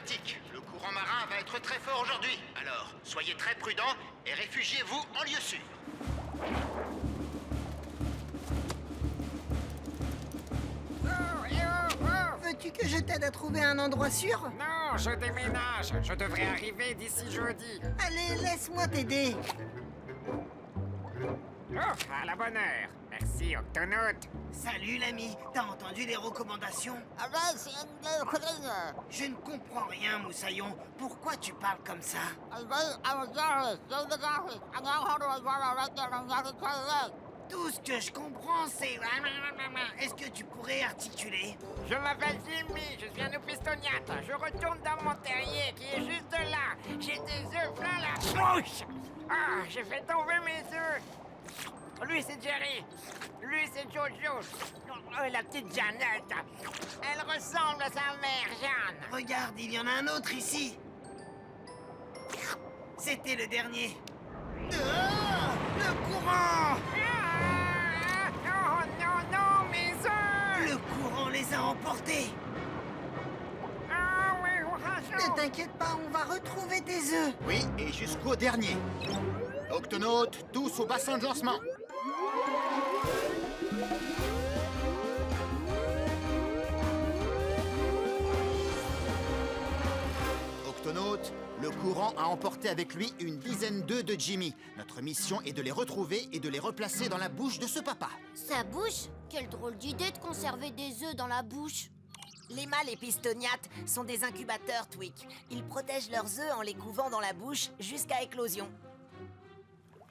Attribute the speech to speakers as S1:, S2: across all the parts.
S1: aquatique. Le courant marin va être très fort aujourd'hui. Alors, soyez très prudents et réfugiez-vous en lieu sûr.
S2: Veux-tu que je t'aide à trouver un endroit sûr?
S3: Non, je déménage. Je devrais arriver d'ici jeudi.
S2: Allez, laisse-moi t'aider.
S3: Oh, à la bonne heure. Merci, Octonaute.
S2: Salut l'ami, t'as entendu les recommandations? Je ne comprends rien, Moussaillon. Pourquoi tu parles comme ça? Tout ce que je comprends, c'est... Est-ce que tu pourrais articuler?
S3: Je m'appelle Jimmy, je suis un opistoniate. Je retourne dans mon terrier qui est juste là. J'ai des œufs plein la bouche. Ah, j'ai fait tomber mes œufs. Lui, c'est Jerry. Lui, c'est Jojo. Oh, la petite Jeannette. Elle ressemble à sa mère, Jeanne.
S2: Regarde, il y en a un autre ici. C'était le dernier. Le courant!
S3: Oh non, non, mes œufs!
S2: Le courant les a emportés.
S3: Ah oui, attention!
S2: Ne t'inquiète pas, on va retrouver tes œufs.
S1: Oui, et jusqu'au dernier. Octonautes, tous au bassin de lancement. Octonautes, le courant a emporté avec lui une dizaine d'œufs de Jimmy. Notre mission est de les retrouver et de les replacer dans la bouche de ce papa.
S4: Sa bouche? Quelle drôle d'idée de conserver des œufs dans la bouche.
S5: Les mâles épistoniates sont des incubateurs, Tweak. Ils protègent leurs œufs en les couvant dans la bouche jusqu'à éclosion.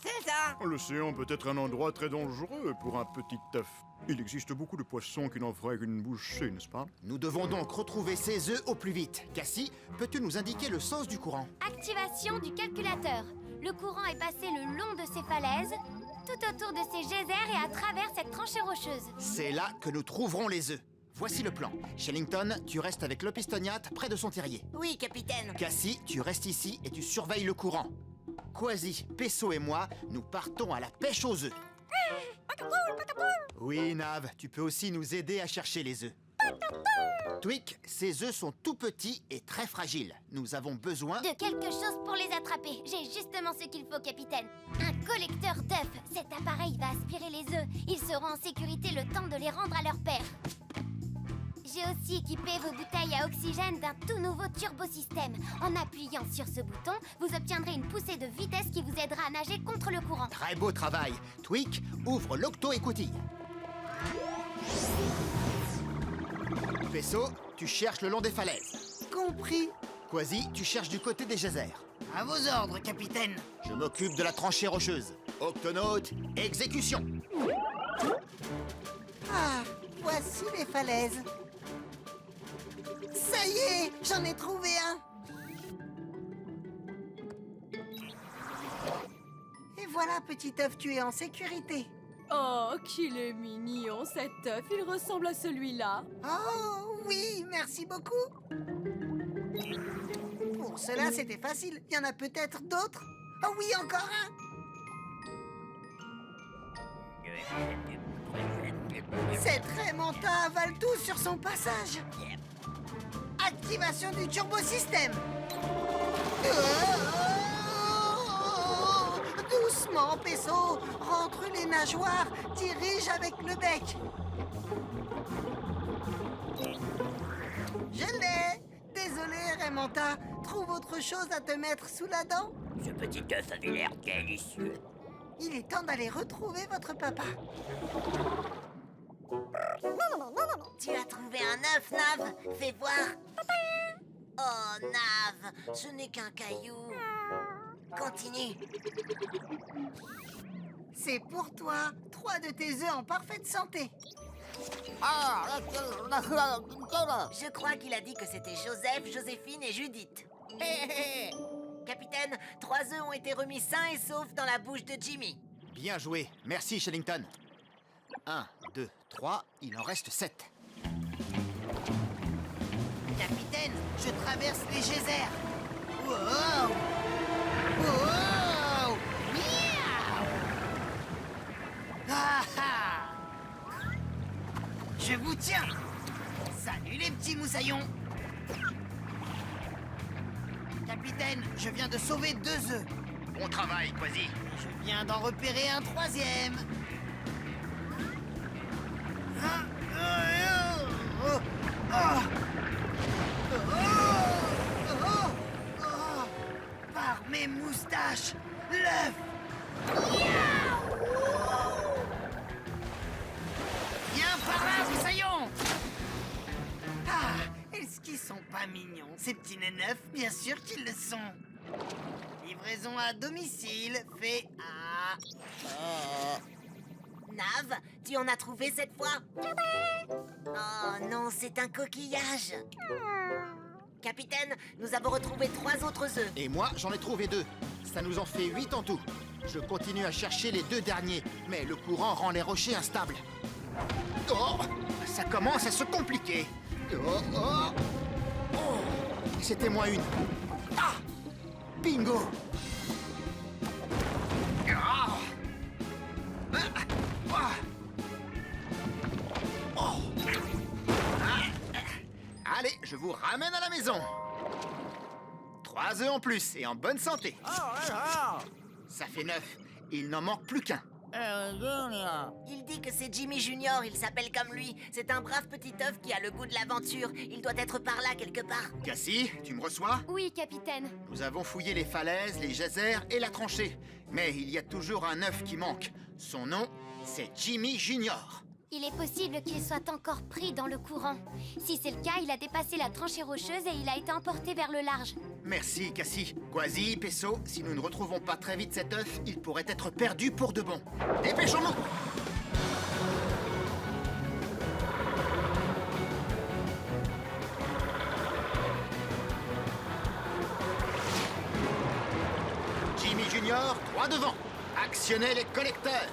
S5: C'est ça!
S6: L'océan peut être un endroit très dangereux pour un petit œuf. Il existe beaucoup de poissons qui n'en feraient qu'une bouchée, n'est-ce pas?
S1: Nous devons donc retrouver ces œufs au plus vite. Cassie, peux-tu nous indiquer le sens du courant?
S4: Activation du calculateur. Le courant est passé le long de ces falaises, tout autour de ces geysers et à travers cette tranchée rocheuse.
S1: C'est là que nous trouverons les œufs. Voici le plan. Shellington, tu restes avec l'opistoniate près de son terrier.
S5: Oui, capitaine.
S1: Cassie, tu restes ici et tu surveilles le courant. Quasi, Pesso et moi, nous partons à la pêche aux œufs. Oui, Nav, tu peux aussi nous aider à chercher les œufs. Tweak, ces œufs sont tout petits et très fragiles. Nous avons besoin...
S4: De quelque chose pour les attraper. J'ai justement ce qu'il faut, capitaine. Un collecteur d'œufs. Cet appareil va aspirer les œufs. Ils seront en sécurité le temps de les rendre à leur père. J'ai aussi équipé vos bouteilles à oxygène d'un tout nouveau turbosystème. En appuyant sur ce bouton, vous obtiendrez une poussée de vitesse qui vous aidera à nager contre le courant.
S1: Très beau travail. Tweak, ouvre l'octo-écoutille. Pesso, tu cherches le long des falaises.
S2: Compris.
S1: Quasi, tu cherches du côté des geysers.
S2: À vos ordres, capitaine.
S1: Je m'occupe de la tranchée rocheuse. Octonaute, exécution.
S2: Ah, voici les falaises. Ça y est, j'en ai trouvé un. Et voilà, petit œuf, tu es en sécurité.
S7: Oh, qu'il est mignon cet œuf, il ressemble à celui-là.
S2: Oh, oui, merci beaucoup. Pour cela, c'était facile. Il y en a peut-être d'autres. Oh oui, encore un. Cette Raymanta avale tout sur son passage. Activation du turbosystème. Doucement, Pesso. Rentre les nageoires. Dirige avec le bec. Je l'ai. Désolé, Raymanta. Trouve autre chose à te mettre sous la dent.
S5: Ce petit œuf avait l'air délicieux.
S2: Il est temps d'aller retrouver votre papa.
S5: Tu as trouvé un œuf, Nav? Fais voir. Oh, Nav, ce n'est qu'un caillou. Continue.
S2: C'est pour toi. 3 de tes œufs en parfaite santé.
S5: Je crois qu'il a dit que c'était Joseph, Joséphine et Judith. Capitaine, 3 œufs ont été remis sains et saufs dans la bouche de Jimmy.
S1: Bien joué. Merci, Shellington. 1, 2, 3, il en reste 7.
S2: Capitaine, je traverse les geysers. Wow! Wow! Miaou! Ah ah! Je vous tiens. Salut les petits moussaillons. Capitaine, je viens de sauver 2 œufs.
S1: Bon travail, Quasi.
S2: Je viens d'en repérer un 3e. Ah, oh, oh, oh, oh. Par mes moustaches, l'œuf. Viens par là, Moussaillon. Ah, est-ce qu'ils sont pas mignons, ces petits neufs? Bien sûr qu'ils le sont. Livraison à domicile, fait à...
S5: Nav, tu en as trouvé cette fois? Oh non, c'est un coquillage. Capitaine, nous avons retrouvé 3 autres œufs.
S1: Et moi, j'en ai trouvé 2. Ça nous en fait 8 en tout. Je continue à chercher les 2 derniers, mais le courant rend les rochers instables. Oh, ça commence à se compliquer. Oh, oh. Oh, c'était moins une. Ah, bingo. Ah. Ah. Ah. Oh. Ah. Allez, je vous ramène à la maison. 3 œufs en plus et en bonne santé. Ça fait 9. Il n'en manque plus qu'un.
S5: Il dit que c'est Jimmy Junior, il s'appelle comme lui. C'est un brave petit œuf qui a le goût de l'aventure. Il doit être par là quelque part.
S1: Cassie, tu me reçois?
S4: Oui, capitaine.
S1: Nous avons fouillé les falaises, les geysers et la tranchée. Mais il y a toujours un œuf qui manque. Son nom, c'est Jimmy Junior.
S4: Il est possible qu'il soit encore pris dans le courant. Si c'est le cas, il a dépassé la tranchée rocheuse et il a été emporté vers le large.
S1: Merci, Cassie. Quasi, Pesso, si nous ne retrouvons pas très vite cet œuf, il pourrait être perdu pour de bon. Dépêchons-nous! Jimmy Junior, droit devant. Actionnez les collecteurs.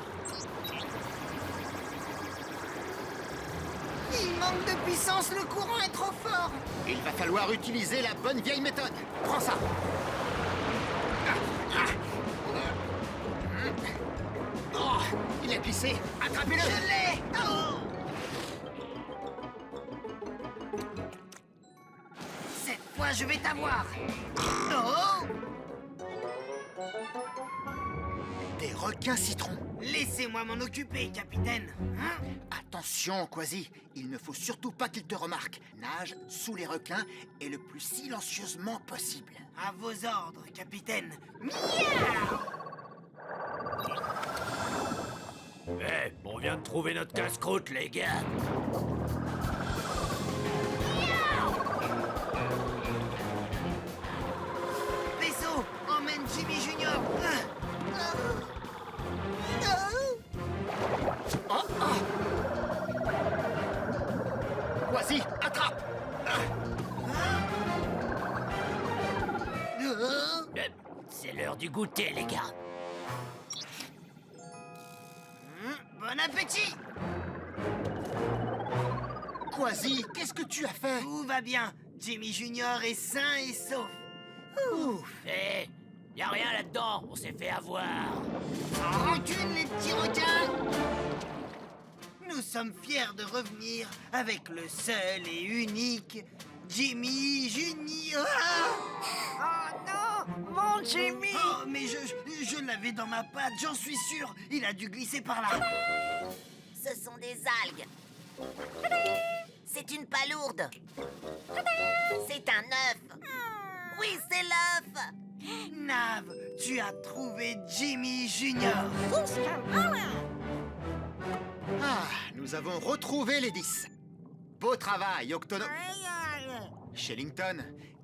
S2: Il manque de puissance, le courant est trop fort.
S1: Il va falloir utiliser la bonne vieille méthode. Prends ça. Oh, il a glissé. Attrapez-le.
S2: Je l'ai. Oh. Cette fois, je vais t'avoir. Oh.
S1: Des requins citrons.
S2: Laissez-moi m'en occuper, capitaine. Hein?
S1: Attention, Quasi. Il ne faut surtout pas qu'il te remarque. Nage sous les requins et le plus silencieusement possible.
S2: À vos ordres, capitaine.
S8: Eh, on vient de trouver notre casse-croûte, les gars.
S2: Vaisseau, emmène Jimmy Junior.
S1: Quasi, attrape.
S8: Eh, c'est l'heure du goûter, les gars.
S2: Bon appétit.
S1: Quasi, qu'est-ce que tu as fait?
S2: Tout va bien. Jimmy Junior est sain et sauf.
S1: Ouf.
S8: Eh, y a rien là-dedans, on s'est fait avoir.
S2: En rancune, les petits requins. Nous sommes fiers de revenir avec le seul et unique Jimmy Junior.
S3: Oh non, mon Jimmy!
S2: Oh, mais je l'avais dans ma patte, j'en suis sûr. Il a dû glisser par là.
S5: Ce sont des algues. C'est une palourde. C'est un œuf. Oui, c'est l'œuf.
S2: Nav, tu as trouvé Jimmy Junior.
S1: Ah, nous avons retrouvé les 10. Beau travail, Octono... Shellington,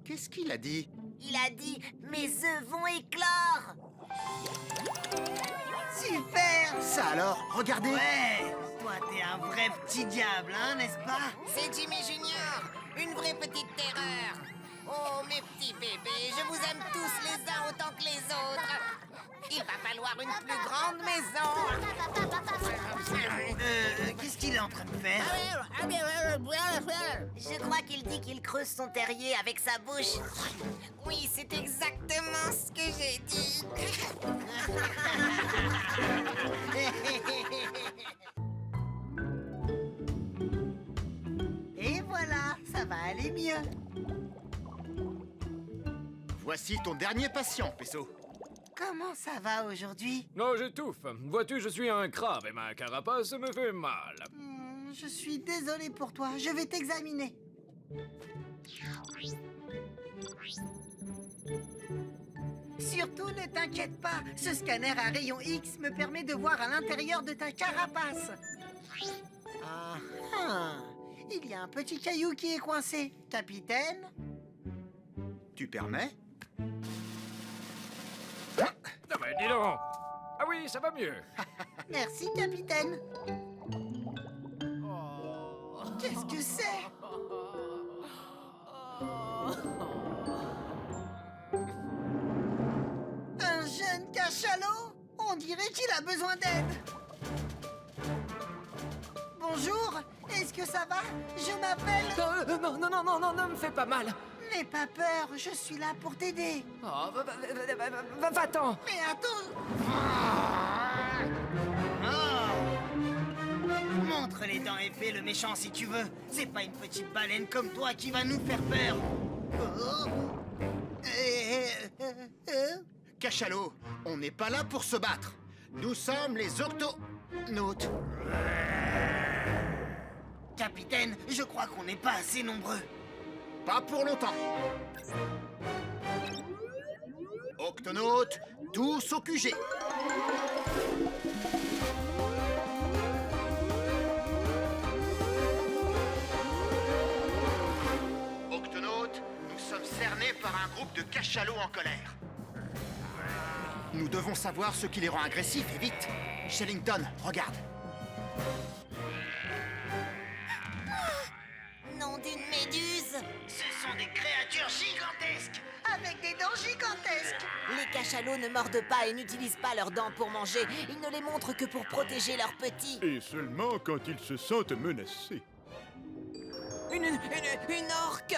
S1: qu'est-ce qu'il a dit?
S5: Il a dit « Mes œufs vont éclore ».
S2: Super.
S1: Ça alors, regardez.
S2: Ouais, toi t'es un vrai petit diable, hein, n'est-ce pas?
S5: C'est Jimmy Junior, une vraie petite terreur. Oh, mes petits bébés, je vous aime tous les uns autant que les autres. Il va falloir une plus grande maison.
S2: Qu'est-ce qu'il est en train de faire?
S5: Je crois qu'il dit qu'il creuse son terrier avec sa bouche. Oui, c'est exactement ce que j'ai dit.
S2: Et voilà, ça va aller mieux.
S1: Voici ton dernier patient, Pesso.
S2: Comment ça va aujourd'hui?
S9: Non, j'étouffe. Vois-tu, je suis un crabe et ma carapace me fait mal.
S2: Je suis désolé pour toi, je vais t'examiner. Surtout ne t'inquiète pas, ce scanner à rayon X me permet de voir à l'intérieur de ta carapace. Ah, il y a un petit caillou qui est coincé. Capitaine?
S1: Tu permets?
S9: Ah ben, dis donc. Ah oui, ça va mieux.
S2: Merci, capitaine. Qu'est-ce que c'est? Un jeune cachalot? On dirait qu'il a besoin d'aide. Bonjour, est-ce que ça va? Je m'appelle...
S10: Non, ne me fais pas mal.
S2: N'aie pas peur, je suis là pour t'aider.
S10: Oh, va-t'en.
S2: Mais attends... Montre les dents épais, le méchant, si tu veux. C'est pas une petite baleine comme toi qui va nous faire peur.
S1: Cachalot, on n'est pas là pour se battre. Nous sommes les octonautes.
S2: Capitaine, je crois qu'on n'est pas assez nombreux.
S1: Pas pour longtemps. Octonautes, tous au QG. Octonautes, nous sommes cernés par un groupe de cachalots en colère. Nous devons savoir ce qui les rend agressifs et vite. Shellington, regarde.
S5: Nom d'une méduse.
S2: Ce sont des créatures gigantesques, avec des dents gigantesques.
S5: Les cachalots ne mordent pas et n'utilisent pas leurs dents pour manger. Ils ne les montrent que pour protéger leurs petits.
S6: Et seulement quand ils se sentent menacés.
S10: Une orque.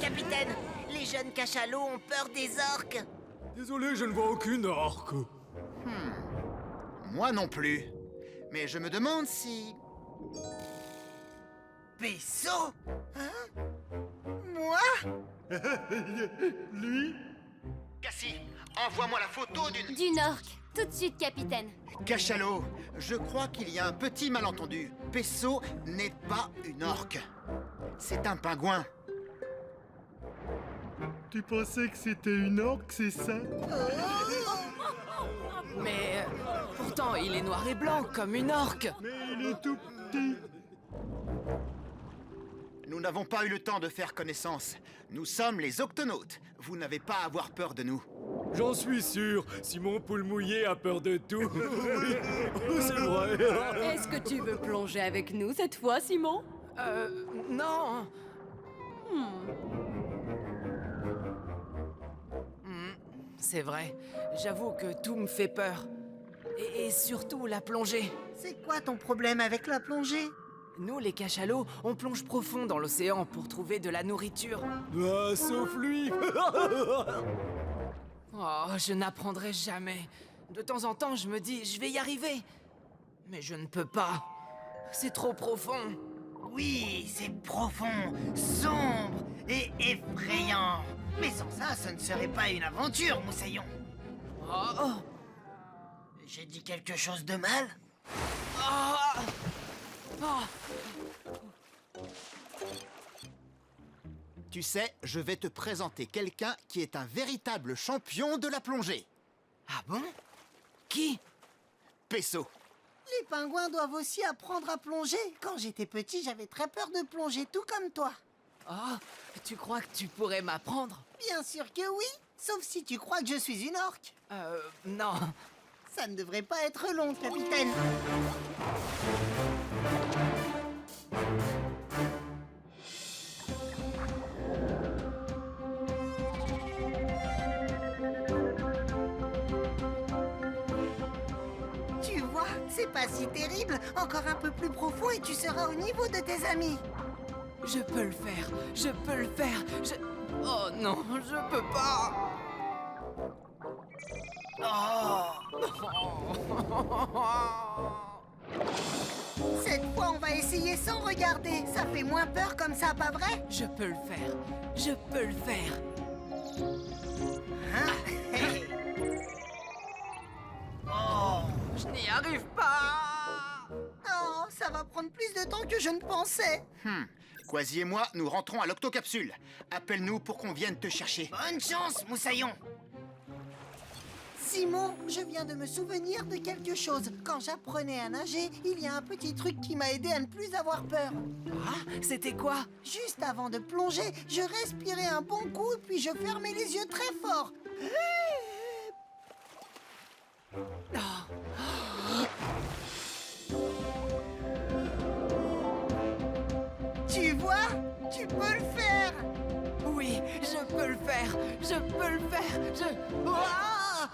S5: Capitaine, les jeunes cachalots ont peur des orques.
S9: Désolé, je ne vois aucune orque.
S1: Moi non plus. Mais je me demande si...
S2: Pesso? Hein? Moi?
S1: Lui? Cassie, envoie-moi la photo d'une...
S4: D'une orque. Tout de suite, capitaine.
S1: Cachalot, je crois qu'il y a un petit malentendu. Pesso n'est pas une orque. C'est un pingouin.
S11: Tu pensais que c'était une orque, c'est ça?
S10: Mais pourtant, il est noir et blanc comme une orque.
S11: Mais il est tout petit.
S1: Nous n'avons pas eu le temps de faire connaissance. Nous sommes les octonautes. Vous n'avez pas à avoir peur de nous.
S9: J'en suis sûr, Simon Poule Mouillé a peur de tout. Oui, c'est vrai.
S7: Est-ce que tu veux plonger avec nous cette fois, Simon?
S10: Non. C'est vrai. J'avoue que tout me fait peur. Et surtout la plongée.
S2: C'est quoi ton problème avec la plongée?
S10: Nous, les cachalots, on plonge profond dans l'océan pour trouver de la nourriture.
S9: Ah, sauf lui.
S10: Oh, je n'apprendrai jamais. De temps en temps, je me dis, je vais y arriver. Mais je ne peux pas. C'est trop profond.
S2: Oui, c'est profond, sombre et effrayant. Mais sans ça, ce ne serait pas une aventure, Moussaillon.
S10: Oh.
S2: J'ai dit quelque chose de mal?
S10: Oh. Oh.
S1: Tu sais, je vais te présenter quelqu'un qui est un véritable champion de la plongée.
S10: Ah bon? Qui?
S1: Pesso.
S2: Les pingouins doivent aussi apprendre à plonger. Quand j'étais petit, j'avais très peur de plonger, tout comme toi.
S10: Oh, tu crois que tu pourrais m'apprendre?
S2: Bien sûr que oui, sauf si tu crois que je suis une orque.
S10: Non.
S2: Ça ne devrait pas être long, capitaine. Tu vois, c'est pas si terrible. Encore un peu plus profond et tu seras au niveau de tes amis.
S10: Je peux le faire. Je peux le faire. Oh non, je peux pas.
S2: Cette fois, on va essayer Mais sans regarder, ça fait moins peur comme ça, pas vrai?
S10: Je peux le faire. Je peux le faire.
S2: Oh,
S10: Je n'y arrive pas.
S2: non, ça va prendre plus de temps que je ne pensais.
S1: Quasi et moi, nous rentrons à l'octocapsule. Appelle-nous pour qu'on vienne te chercher.
S2: Bonne chance, Moussaillon. Simon, je viens de me souvenir de quelque chose. Quand j'apprenais à nager, il y a un petit truc qui m'a aidé à ne plus avoir peur.
S10: Ah, c'était quoi?
S2: Juste avant de plonger, je respirais un bon coup, puis je fermais les yeux très fort. Tu vois? Tu peux le faire!
S10: Oui, je peux le faire. Je peux le faire. Ah!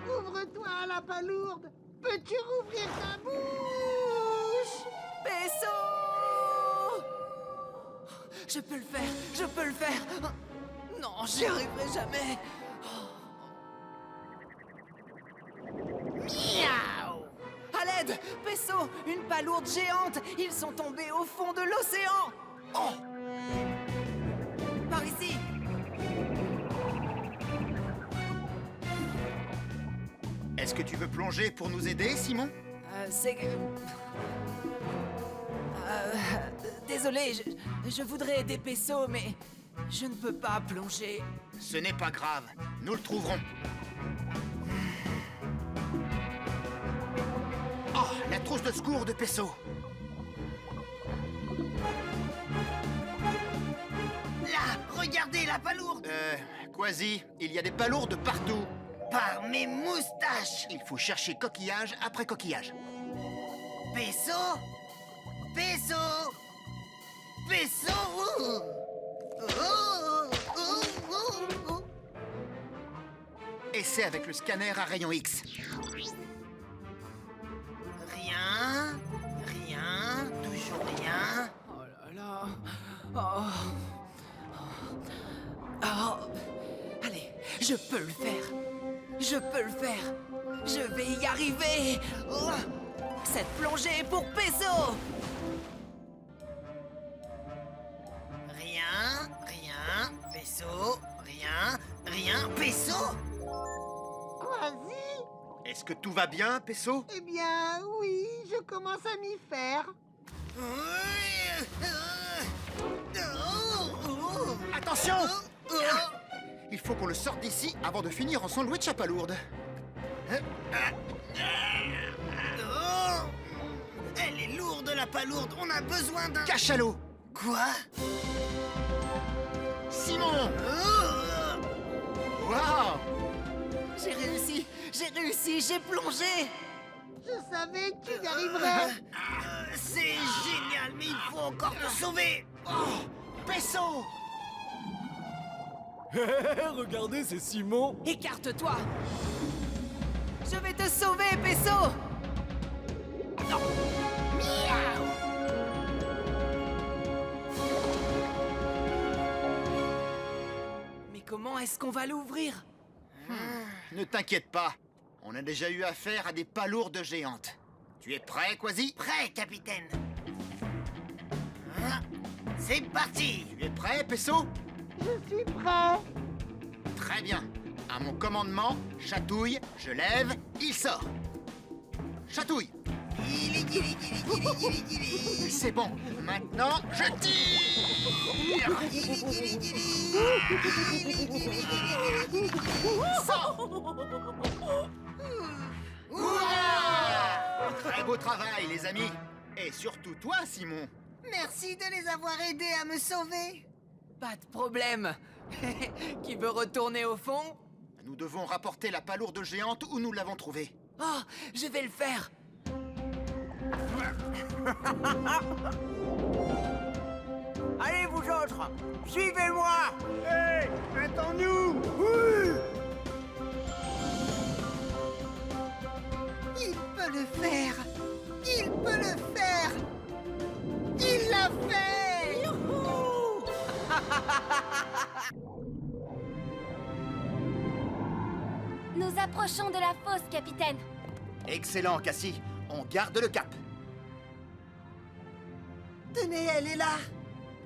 S2: Ouvre-toi à la palourde! Peux-tu rouvrir ta bouche?
S10: Vaisseau! Je peux le faire. Je peux le faire. Non, j'y arriverai jamais.
S2: Miaou!
S10: À l'aide! Pesso! Une palourde géante! Ils sont tombés au fond de l'océan! Oh! Par ici!
S1: Est-ce que tu veux plonger pour nous aider, Simon?
S10: C'est que... désolé, je voudrais aider Pesso, mais je ne peux pas plonger.
S1: Ce n'est pas grave. Nous le trouverons. Oh, la trousse de secours de Pesso.
S2: Là, regardez la palourde!
S1: Quasi, il y a des palourdes partout.
S2: Par mes moustaches!
S1: Il faut chercher coquillage après coquillage.
S2: Pesso! Pesso! Pesso!
S1: Essaie avec le scanner à rayon X.
S2: Rien, rien, toujours rien.
S10: Oh là là... Oh... Oh... Allez, je peux le faire. Je peux le faire. Je vais y arriver. Oh. Cette plongée est pour Pesso.
S2: Rien, rien, Pesso, rien, rien, Pesso! Quasi?
S1: Est-ce que tout va bien, Pesso?
S2: Eh bien, oui, je commence à m'y faire.
S1: Attention! Il faut qu'on le sorte d'ici avant de finir en sandwich à palourde.
S2: Elle est lourde, la palourde. On a besoin d'un...
S1: Cachalot!
S2: Quoi?
S1: Simon! Waouh!
S10: J'ai réussi, j'ai plongé.
S2: Je savais que tu y arriverais. C'est génial, mais il faut encore te sauver.
S1: Pesso!
S9: Regardez, c'est Simon.
S10: Écarte-toi. Je vais te sauver, Pesso. Mais comment est-ce qu'on va l'ouvrir?
S1: Ne t'inquiète pas. On a déjà eu affaire à des palourdes géantes. Tu es prêt, Quasi?
S2: Prêt, capitaine. C'est parti.
S1: Tu es prêt, Pesso?
S2: Je suis prêt.
S1: Très bien. À mon commandement, chatouille, je lève, il sort. Chatouille. C'est bon. Maintenant, je tire. Sors. Hurrah! Très beau travail, les amis. Et surtout toi, Simon.
S2: Merci de les avoir aidés à me sauver.
S10: Pas de problème. Qui veut retourner au fond?
S1: Nous devons rapporter la palourde géante où nous l'avons trouvée.
S10: Oh, je vais le faire.
S3: Allez, vous autres, suivez-moi.
S11: Hé, attends-nous! Oui!
S2: Il peut le faire. Il peut le faire. Il l'a fait. Youhou!
S4: Nous approchons de la fosse, capitaine.
S1: Excellent, Cassie. On garde le cap.
S2: Tenez, elle est là.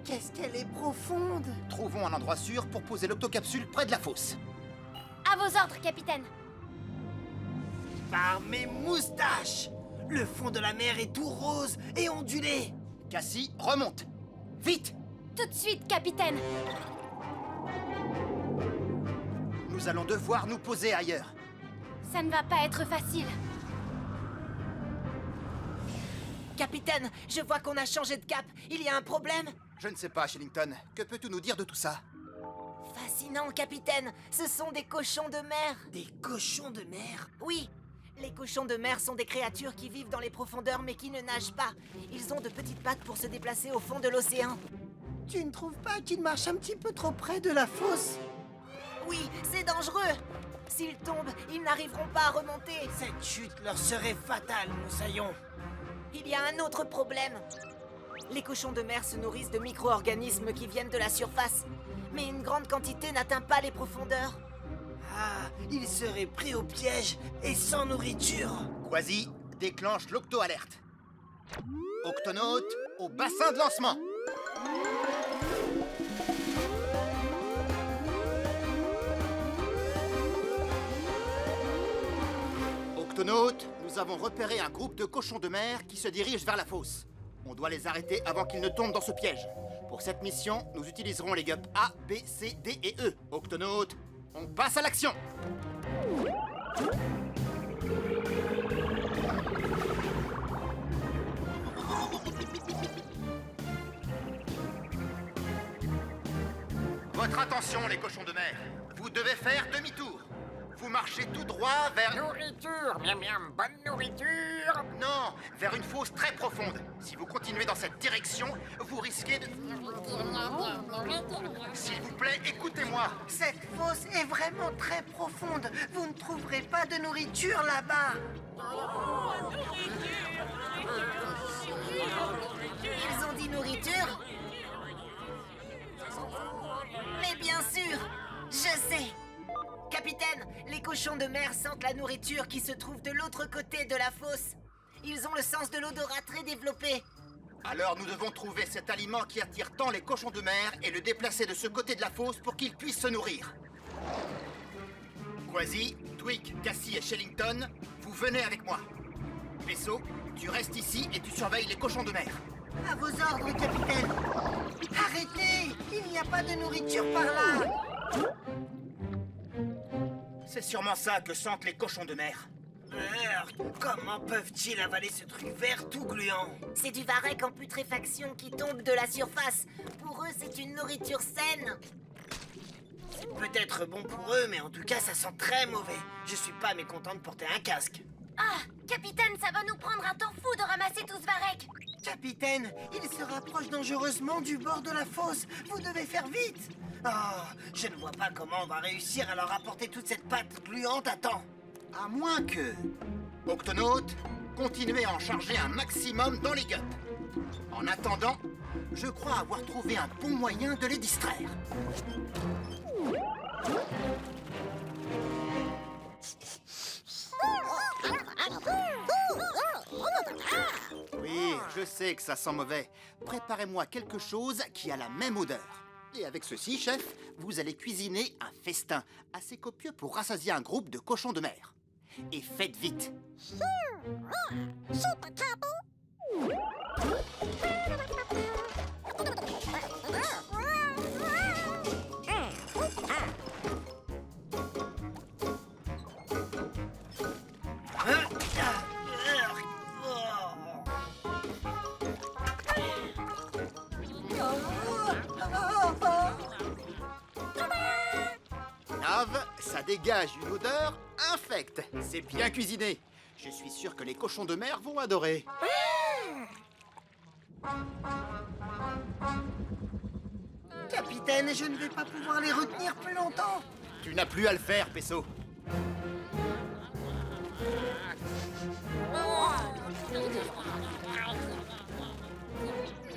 S2: Qu'est-ce qu'elle est profonde.
S1: Trouvons un endroit sûr pour poser l'octocapsule près de la fosse.
S4: À vos ordres, capitaine.
S2: Par mes moustaches. Le fond de la mer est tout rose et ondulé.
S1: Cassie, remonte. Vite!
S4: Tout de suite, capitaine.
S1: Nous allons devoir nous poser ailleurs.
S4: Ça ne va pas être facile.
S10: Capitaine, je vois qu'on a changé de cap. Il y a un problème?
S1: Je ne sais pas, Shellington. Que peux-tu nous dire de tout ça?
S10: Fascinant, capitaine. Ce sont des cochons de mer.
S2: Des cochons de mer?
S10: Oui. Les cochons de mer sont des créatures qui vivent dans les profondeurs mais qui ne nagent pas. Ils ont de petites pattes pour se déplacer au fond de l'océan.
S2: Tu ne trouves pas qu'ils marchent un petit peu trop près de la fosse?
S10: Oui, c'est dangereux. S'ils tombent, ils n'arriveront pas à remonter.
S2: Cette chute leur serait fatale, Moussaillon.
S10: Il y a un autre problème. Les cochons de mer se nourrissent de micro-organismes qui viennent de la surface. Mais une grande quantité n'atteint pas les profondeurs.
S2: Ah, ils seraient pris au piège et sans nourriture.
S1: Quasi, déclenche l'octo-alerte. Octonautes, au bassin de lancement. Octonautes, nous avons repéré un groupe de cochons de mer qui se dirigent vers la fosse. On doit les arrêter avant qu'ils ne tombent dans ce piège. Pour cette mission, nous utiliserons les gups A, B, C, D et E. Octonautes, on passe à l'action! Votre attention, les cochons de mer. Vous devez faire demi-tour. Vous marchez tout droit vers...
S3: Nourriture, miam miam, bonne nourriture.
S1: Non, vers une fosse très profonde. Si vous continuez dans cette direction, vous risquez de... S'il vous plaît, écoutez-moi.
S2: Cette fosse est vraiment très profonde. Vous ne trouverez pas de nourriture là-bas.
S10: Ils ont dit nourriture? Mais bien sûr, je sais. Capitaine, les cochons de mer sentent la nourriture qui se trouve de l'autre côté de la fosse. Ils ont le sens de l'odorat très développé.
S1: Alors nous devons trouver cet aliment qui attire tant les cochons de mer et le déplacer de ce côté de la fosse pour qu'ils puissent se nourrir. Quasi, Twig, Cassie et Shellington, vous venez avec moi. Peso, tu restes ici et tu surveilles les cochons de mer.
S2: À vos ordres, capitaine. Arrêtez! Il n'y a pas de nourriture par là.
S1: C'est sûrement ça que sentent les cochons de mer.
S2: Comment peuvent-ils avaler ce truc vert tout gluant?
S10: C'est du varech en putréfaction qui tombe de la surface. Pour eux, c'est une nourriture saine.
S2: C'est peut-être bon pour eux, mais en tout cas, ça sent très mauvais. Je suis pas mécontent de porter un casque.
S4: Ah, capitaine, ça va nous prendre un temps fou de ramasser tout ce varech.
S2: Capitaine, il se rapproche dangereusement du bord de la fosse. Vous devez faire vite. Oh, je ne vois pas comment on va réussir à leur apporter toute cette pâte gluante à temps.
S1: À moins que... Octonautes, continuez à en charger un maximum dans les gups. En attendant, je crois avoir trouvé un bon moyen de les distraire. Oui, je sais que ça sent mauvais. Préparez-moi quelque chose qui a la même odeur. Et avec ceci, chef, vous allez cuisiner un festin assez copieux pour rassasier un groupe de cochons de mer. Et faites vite. Nave, ça dégage une odeur infecte. C'est bien cuisiné. Je suis sûr que les cochons de mer vont adorer.
S2: Capitaine, je ne vais pas pouvoir les retenir plus longtemps.
S1: Tu n'as plus à le faire, Peso.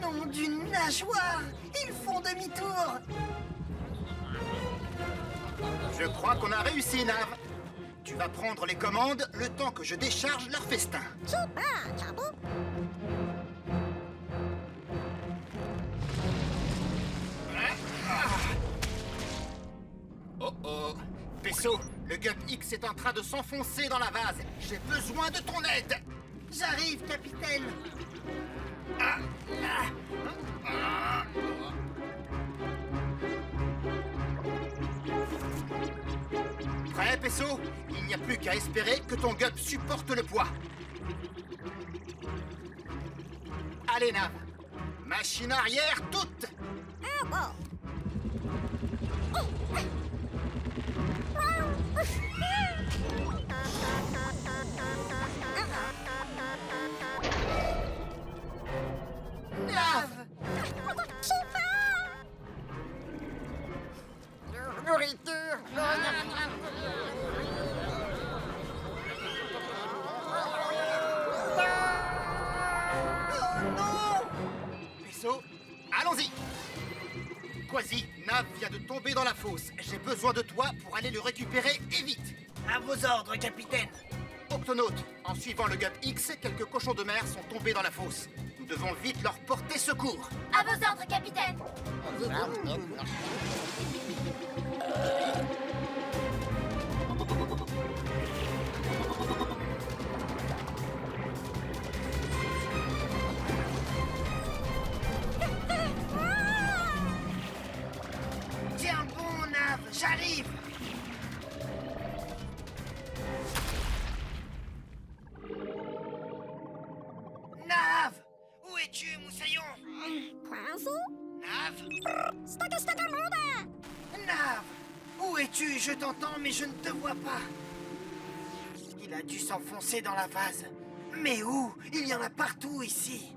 S2: Nom d'une nageoire. Ils font demi-tour.
S1: Je crois qu'on a réussi, Nave. Tu vas prendre les commandes le temps que je décharge leur festin. Oh oh. Peso, le Gup X est en train de s'enfoncer dans la vase. J'ai besoin de ton aide.
S2: J'arrive, capitaine.
S1: Prêt, Peso? Il n'y a plus qu'à espérer que ton Gup supporte le poids. Allez, Nav. Machine arrière toute.
S2: Nav!
S3: Nourriture.
S1: Peso, allons-y. Quasi, Nav vient de tomber dans la fosse. J'ai besoin de toi pour aller le récupérer et vite.
S2: À vos ordres, capitaine.
S1: Octonaute, en suivant le Gup X, quelques cochons de mer sont tombés dans la fosse. Nous devons vite leur porter secours.
S4: À vos ordres, capitaine.
S2: Tiens bon, Nav, j'arrive. Nav! Où es-tu, Moussaillon? Nav? Nav! Où es-tu? Je t'entends, mais je ne te vois pas. Il a dû s'enfoncer dans la vase. Mais où? Il y en a partout ici.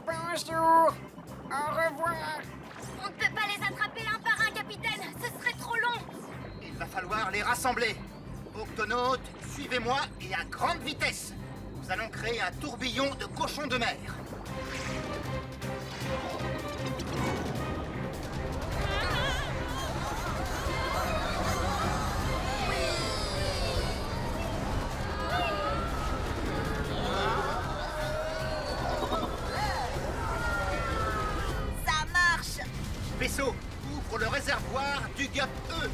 S3: Bonjour. Au revoir.
S4: On ne peut pas les attraper un par un, capitaine. Ce serait trop long.
S1: Il va falloir les rassembler. Octonaute, suivez-moi et à grande vitesse. Nous allons créer un tourbillon de cochons de mer.
S10: Ça marche!
S1: Vaisseau, ouvre le réservoir du Gup E.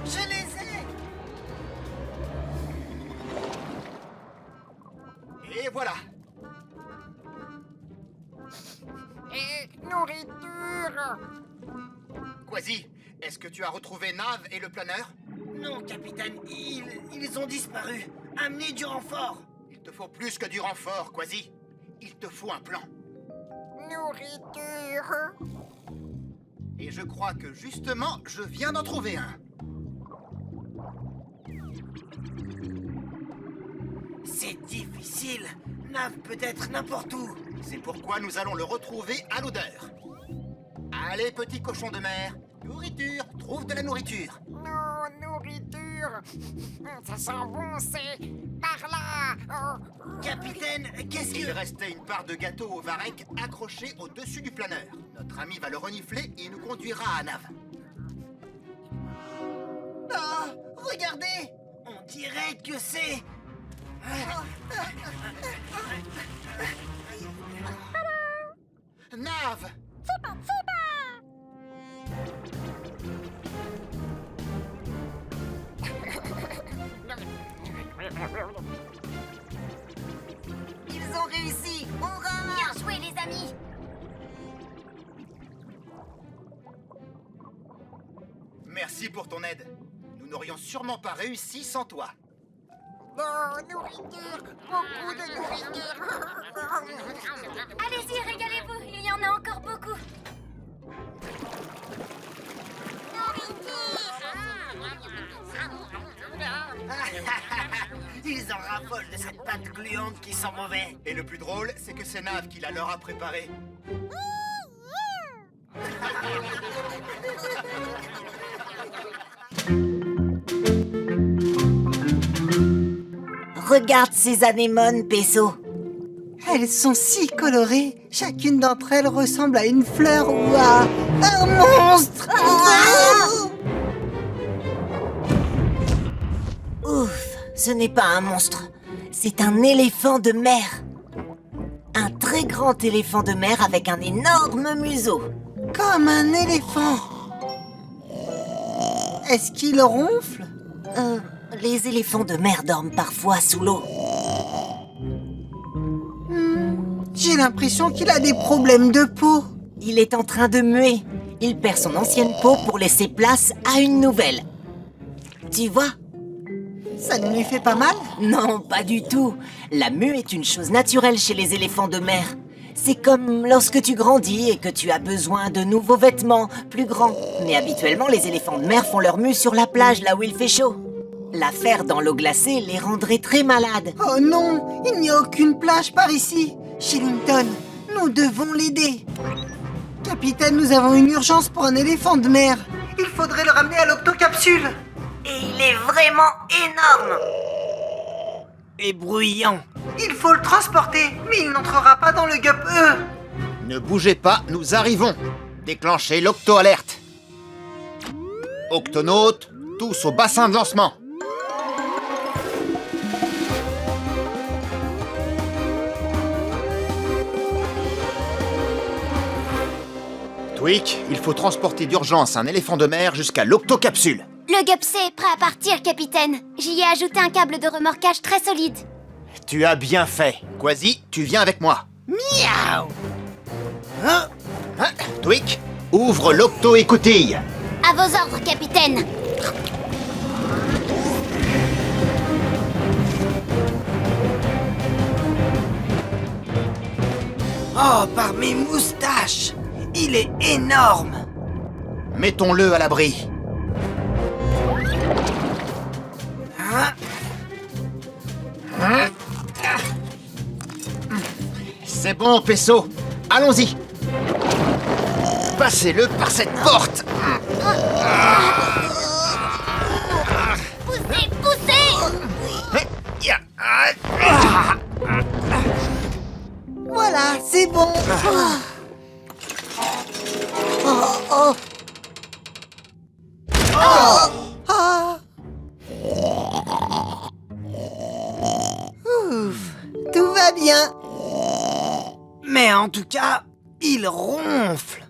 S2: Je les ai!
S1: Et voilà.
S3: Et nourriture.
S1: Quasi, est-ce que tu as retrouvé Nav et le planeur?
S2: Non, capitaine, ils ont disparu. Amenez du renfort.
S1: Il te faut plus que du renfort, Quasi. Il te faut un plan.
S3: Nourriture.
S1: Et je crois que justement, je viens d'en trouver un.
S2: C'est difficile. Nav peut être n'importe où.
S1: C'est pourquoi nous allons le retrouver à l'odeur. Allez, petit cochon de mer. Nourriture, trouve de la nourriture.
S3: Non, nourriture. Ça sent bon, c'est par là. Oh.
S2: Capitaine, qu'est-ce
S1: Il
S2: que...
S1: restait une part de gâteau au varech accrochée au-dessus du planeur. Notre ami va le renifler et il nous conduira à Nav.
S2: Ah, regardez! On dirait que c'est...
S1: Nav!
S10: Ils ont réussi! Hurrah!
S4: Bien joué, les amis.
S1: Merci pour ton aide. Nous n'aurions sûrement pas réussi sans toi.
S3: Non, nourriture. Beaucoup de nourriture.
S4: Allez-y, régalez-vous. Il y en a encore beaucoup.
S2: Ils en raffolent de cette pâte gluante qui sent mauvais.
S1: Et le plus drôle, c'est que c'est Nav qui la leur a préparé.
S10: Regarde ces anémones, Peso. Elles sont si colorées. Chacune d'entre elles ressemble à une fleur ou à un monstre. Ouf, ce n'est pas un monstre. C'est un éléphant de mer. Un très grand éléphant de mer avec un énorme museau. Comme un éléphant. Est-ce qu'il ronfle? Les éléphants de mer dorment parfois sous l'eau. J'ai l'impression qu'il a des problèmes de peau. Il est en train de muer. Il perd son ancienne peau pour laisser place à une nouvelle. Tu vois? Ça ne lui fait pas mal? Non, pas du tout. La mue est une chose naturelle chez les éléphants de mer. C'est comme lorsque tu grandis et que tu as besoin de nouveaux vêtements, plus grands. Mais habituellement, les éléphants de mer font leur mue sur la plage, là où il fait chaud. La faire dans l'eau glacée les rendrait très malades. Oh non, il n'y a aucune plage par ici. Shillington, nous devons l'aider. Capitaine, nous avons une urgence pour un éléphant de mer. Il faudrait le ramener à l'octocapsule. Et il est vraiment énorme. Et bruyant. Il faut le transporter, mais il n'entrera pas dans le Gup-E.
S1: Ne bougez pas, nous arrivons. Déclenchez l'octo-alerte. Octonautes, tous au bassin de lancement. Tweak, il faut transporter d'urgence un éléphant de mer jusqu'à l'octocapsule.
S4: Le Gup-C est prêt à partir, capitaine. J'y ai ajouté un câble de remorquage très solide.
S1: Tu as bien fait. Quasi, tu viens avec moi.
S10: Miaou.
S1: Tweak, ouvre l'octo-écoutille.
S4: À vos ordres, capitaine.
S10: Oh, par mes moustaches. Il est énorme.
S1: Mettons-le à l'abri. C'est bon, Pesso. Allons-y. Passez-le par cette porte.
S4: Poussez, poussez!
S10: Voilà, c'est bon. Oh. Ouf, tout va bien. Mais en tout cas, il ronfle.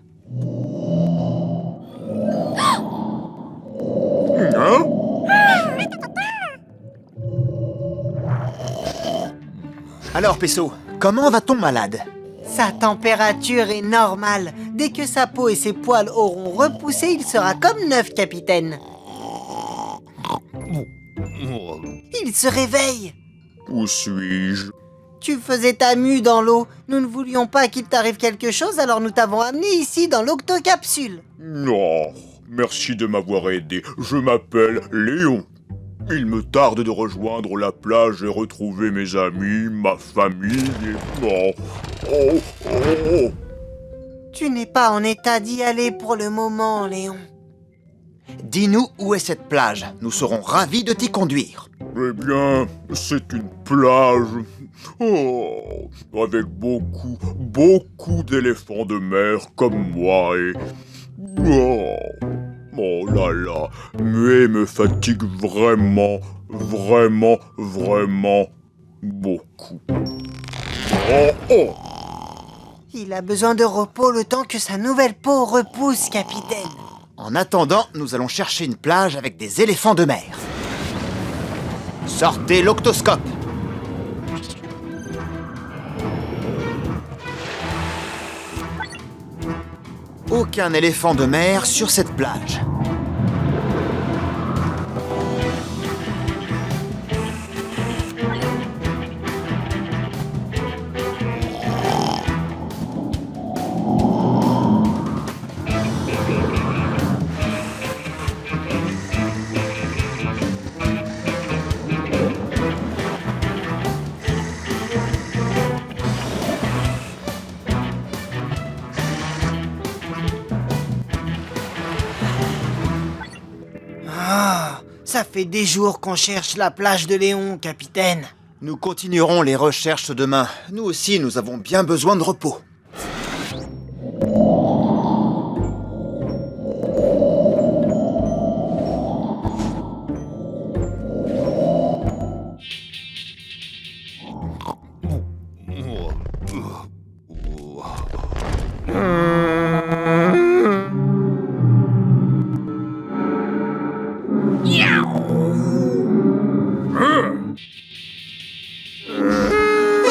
S6: Hein?
S1: Alors, Pesso, comment va ton malade?
S10: Sa température est normale. Dès que sa peau et ses poils auront repoussé, il sera comme neuf, capitaine. Il se réveille.
S6: Où suis-je?
S10: Tu faisais ta mue dans l'eau. Nous ne voulions pas qu'il t'arrive quelque chose, alors nous t'avons amené ici dans l'octocapsule.
S6: Non, merci de m'avoir aidé. Je m'appelle Léon. Il me tarde de rejoindre la plage et retrouver mes amis, ma famille et... Oh.
S10: Tu n'es pas en état d'y aller pour le moment, Léon.
S1: Dis-nous où est cette plage. Nous serons ravis de t'y conduire.
S6: Eh bien, c'est une plage... avec beaucoup d'éléphants de mer comme moi et... Oh là là, muer me fatigue vraiment beaucoup. Oh.
S10: Il a besoin de repos le temps que sa nouvelle peau repousse, capitaine.
S1: En attendant, nous allons chercher une plage avec des éléphants de mer. Sortez l'octoscope. Aucun éléphant de mer sur cette plage.
S10: Ça fait des jours qu'on cherche la plage de Léon, capitaine.
S1: Nous continuerons les recherches demain. Nous aussi, nous avons bien besoin de repos.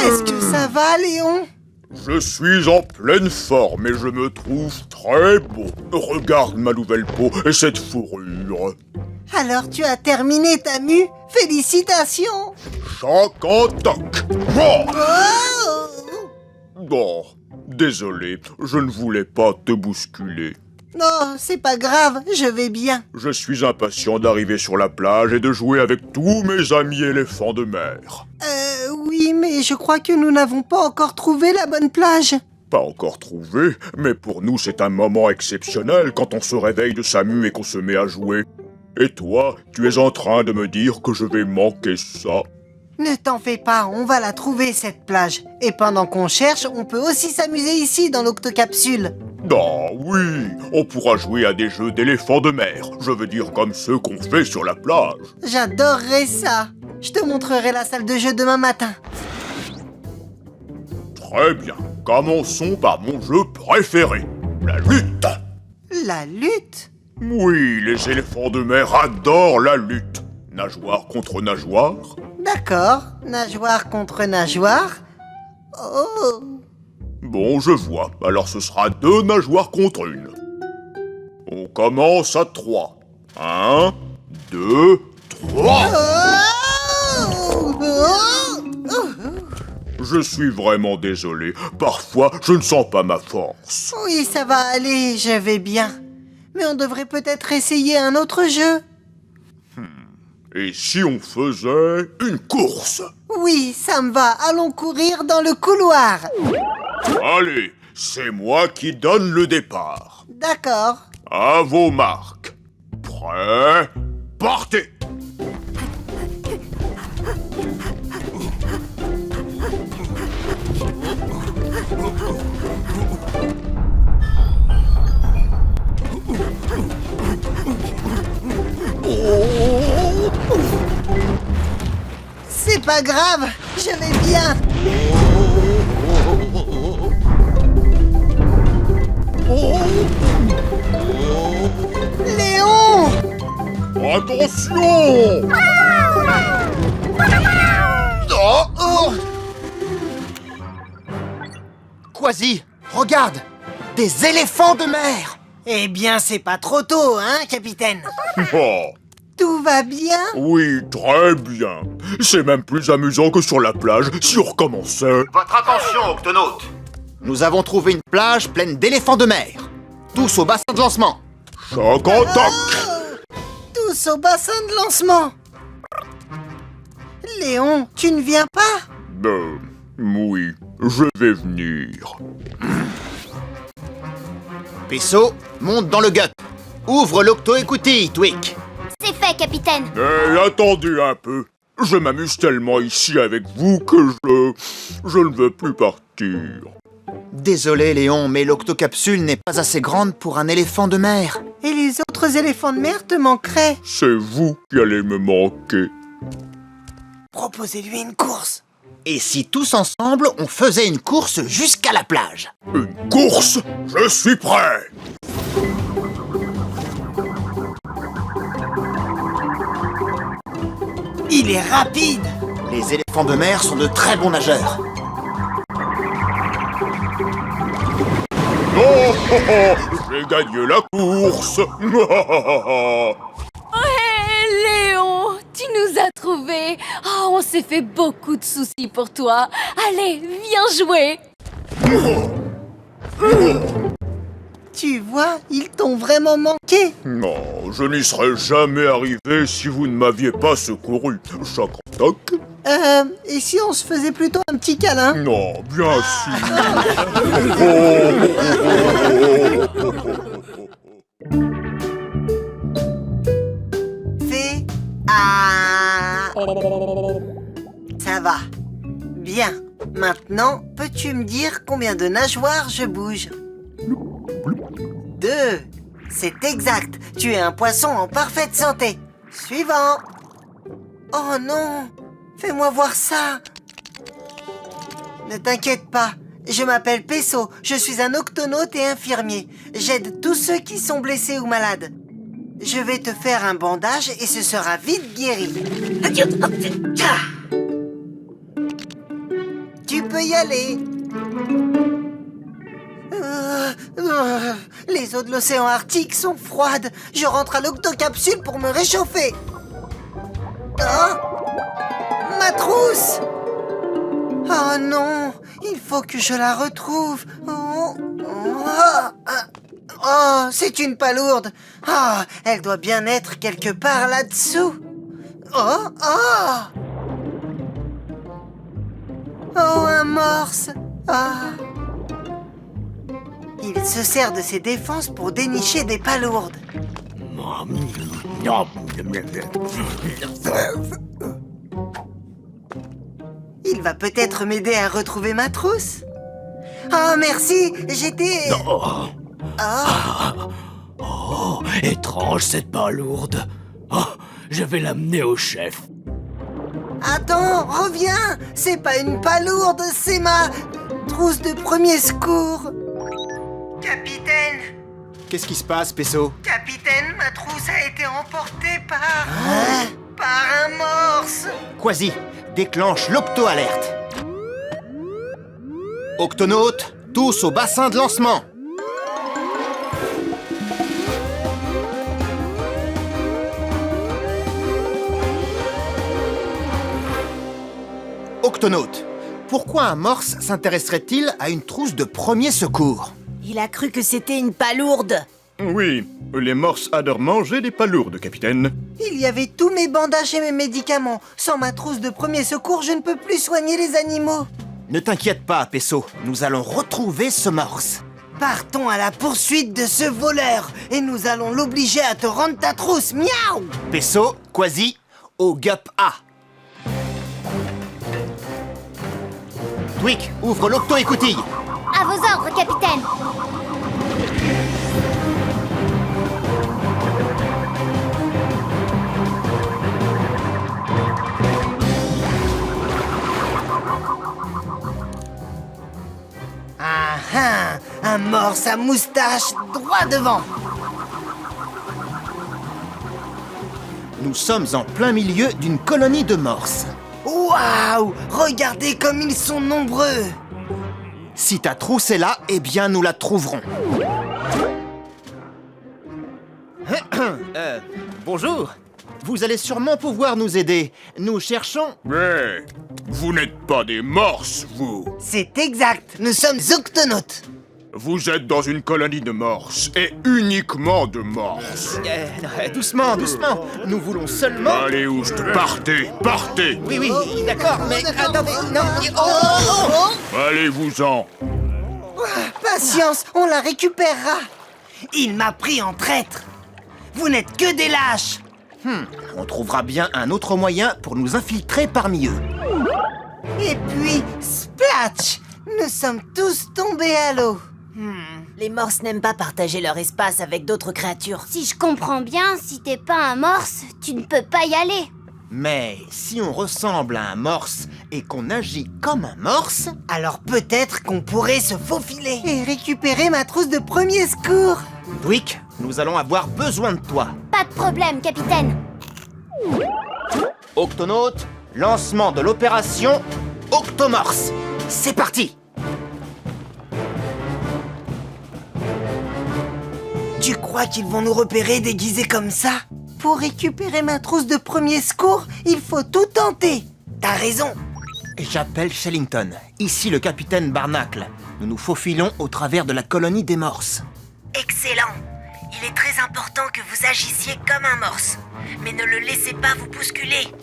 S2: Est-ce que ça va, Léon?
S6: Je suis en pleine forme et je me trouve très beau. Regarde ma nouvelle peau et cette fourrure.
S2: Alors tu as terminé ta mue? Félicitations!
S6: Choc en toc. Oh
S2: Oh!
S6: Bon, désolé, je ne voulais pas te bousculer.
S2: Non, c'est pas grave, je vais bien.
S6: Je suis impatient d'arriver sur la plage et de jouer avec tous mes amis éléphants de mer.
S2: Oui, mais je crois que nous n'avons pas encore trouvé la bonne plage.
S6: Pas encore trouvé, mais pour nous c'est un moment exceptionnel quand on se réveille de sa mue et qu'on se met à jouer. Et toi, tu es en train de me dire que je vais manquer ça.
S2: Ne t'en fais pas, on va la trouver cette plage. Et pendant qu'on cherche, on peut aussi s'amuser ici dans l'octocapsule.
S6: Ah oui, on pourra jouer à des jeux d'éléphants de mer. Je veux dire comme ceux qu'on fait sur la plage.
S2: J'adorerais ça. Je te montrerai la salle de jeu demain matin.
S6: Très bien, commençons par mon jeu préféré, la lutte.
S2: La lutte?
S6: Oui, les éléphants de mer adorent la lutte. Nageoire contre nageoire.
S2: D'accord, nageoire contre nageoire. Oh!
S6: Bon, je vois. Alors ce sera 2 nageoires contre 1. On commence à 3. 1, 2, 3. Je suis vraiment désolé. Parfois, je ne sens pas ma force.
S2: Oui, ça va aller, je vais bien. Mais on devrait peut-être essayer un autre jeu.
S6: Et si on faisait une course?
S2: Oui, ça me va. Allons courir dans le couloir.
S6: Allez, c'est moi qui donne le départ.
S2: D'accord.
S6: À vos marques. Prêt? Partez!
S2: C'est pas grave, je vais bien. Léon!
S6: Attention!
S1: Oh, oh. Quasi, regarde! Des éléphants de mer!
S2: Eh bien, c'est pas trop tôt, hein, capitaine?
S6: Oh,
S2: Tout va bien?
S6: oui, très bien. C'est même plus amusant que sur la plage si on recommençait.
S1: Votre attention, octonautes! Nous avons trouvé une plage pleine d'éléphants de mer. Tous au bassin de lancement.
S6: Choc en toc!
S2: Tous au bassin de lancement. Léon, tu ne viens pas?
S6: Oui, je vais venir.
S1: Peso, monte dans le gut. Ouvre l'octo-écoutille, Twick.
S4: C'est fait, capitaine.
S6: Mais attendez un peu. Je m'amuse tellement ici avec vous que je ne veux plus partir.
S1: Désolé, Léon, mais l'octocapsule n'est pas assez grande pour un éléphant de mer.
S2: Et les autres éléphants de mer te manqueraient.
S6: C'est vous qui allez me manquer.
S2: Proposez-lui une course.
S1: Et si tous ensemble, on faisait une course jusqu'à la plage?
S6: Une course? Je suis prêt!
S2: Il est rapide.
S1: Les éléphants de mer sont de très bons nageurs.
S6: Oh, oh, oh, j'ai gagné la course!
S7: Hé, Léon, tu nous as trouvés. Oh, on s'est fait beaucoup de soucis pour toi. Allez, viens jouer.
S2: Tu vois, ils t'ont vraiment manqué.
S6: Non, je n'y serais jamais arrivé si vous ne m'aviez pas secouru. Choc en toc?
S2: Et si on se faisait plutôt un petit câlin?
S6: Non, bien sûr.
S2: Fais... Ah... Ça va. Maintenant, peux-tu me dire combien de nageoires je bouge? 2. C'est exact. Tu es un poisson en parfaite santé. Suivant. Oh non! Fais-moi voir ça. Ne t'inquiète pas. Je m'appelle Peso. Je suis un octonaute et infirmier. J'aide tous ceux qui sont blessés ou malades. Je vais te faire un bandage et ce sera vite guéri. Tu peux y aller. Les eaux de l'océan Arctique sont froides. Je rentre à l'octocapsule pour me réchauffer. Oh, ma trousse! Oh non, il faut que je la retrouve. Oh, c'est une palourde. Oh, elle doit bien être quelque part là-dessous. Oh, un morse. Il se sert de ses défenses pour dénicher des palourdes. Il va peut-être m'aider à retrouver ma trousse. Oh, merci, j'étais...
S8: Oh, étrange cette palourde. Oh, je vais l'amener au chef.
S2: Attends, reviens. C'est pas une palourde, c'est ma trousse de premier secours. Capitaine.
S1: Qu'est-ce qui se passe, Peso?
S2: Capitaine, ma trousse a été emportée par un morse.
S1: Quasi, déclenche l'octo-alerte. Octonautes, tous au bassin de lancement. Octonautes, pourquoi un morse s'intéresserait-il à une trousse de premier secours?
S10: Il a cru que c'était une palourde.
S6: Oui, les morses adorent manger des palourdes, capitaine.
S2: Il y avait tous mes bandages et mes médicaments. Sans ma trousse de premier secours, je ne peux plus soigner les animaux.
S1: Ne t'inquiète pas, Peso, nous allons retrouver ce morse.
S2: Partons à la poursuite de ce voleur et nous allons l'obliger à te rendre ta trousse. Miaou!
S1: Peso, Quasi, au GUP A. Dwick, ouvre l'octo-écoutille.
S4: À vos ordres, capitaine.
S2: Un morse à moustache droit devant.
S1: Nous sommes en plein milieu d'une colonie de morses.
S2: Waouh! Regardez comme ils sont nombreux.
S1: Si ta trousse est là, eh bien nous la trouverons. Bonjour. Vous allez sûrement pouvoir nous aider. Nous cherchons...
S6: Mais vous n'êtes pas des morses, vous.
S2: C'est exact. Nous sommes octonautes.
S6: Vous êtes dans une colonie de morses, et uniquement de morses.
S1: Doucement, doucement. Nous voulons seulement...
S6: Allez, oust, partez, partez.
S1: Oui, d'accord, mais attendez, non...
S6: Allez-vous-en.
S2: Patience, on la récupérera. Il m'a pris en traître. Vous n'êtes que des lâches.
S1: On trouvera bien un autre moyen pour nous infiltrer parmi eux.
S2: Et puis, splatch! Nous sommes tous tombés à l'eau.
S10: Les morses n'aiment pas partager leur espace avec d'autres créatures.
S4: Si je comprends bien, si t'es pas un morse, tu ne peux pas y aller.
S1: Mais si on ressemble à un morse et qu'on agit comme un morse...
S2: Alors peut-être qu'on pourrait se faufiler et récupérer ma trousse de premier secours.
S1: Dwick, nous allons avoir besoin de toi.
S4: Pas de problème, capitaine.
S1: Octonautes, lancement de l'opération Octomorse. C'est parti!
S2: Tu crois qu'ils vont nous repérer déguisés comme ça? Pour récupérer ma trousse de premier secours, il faut tout tenter. T'as raison.
S1: J'appelle Shellington, ici le capitaine Barnacle. Nous nous faufilons au travers de la colonie des morses.
S10: Excellent. Il est très important que vous agissiez comme un morse. Mais ne le laissez pas vous bousculer.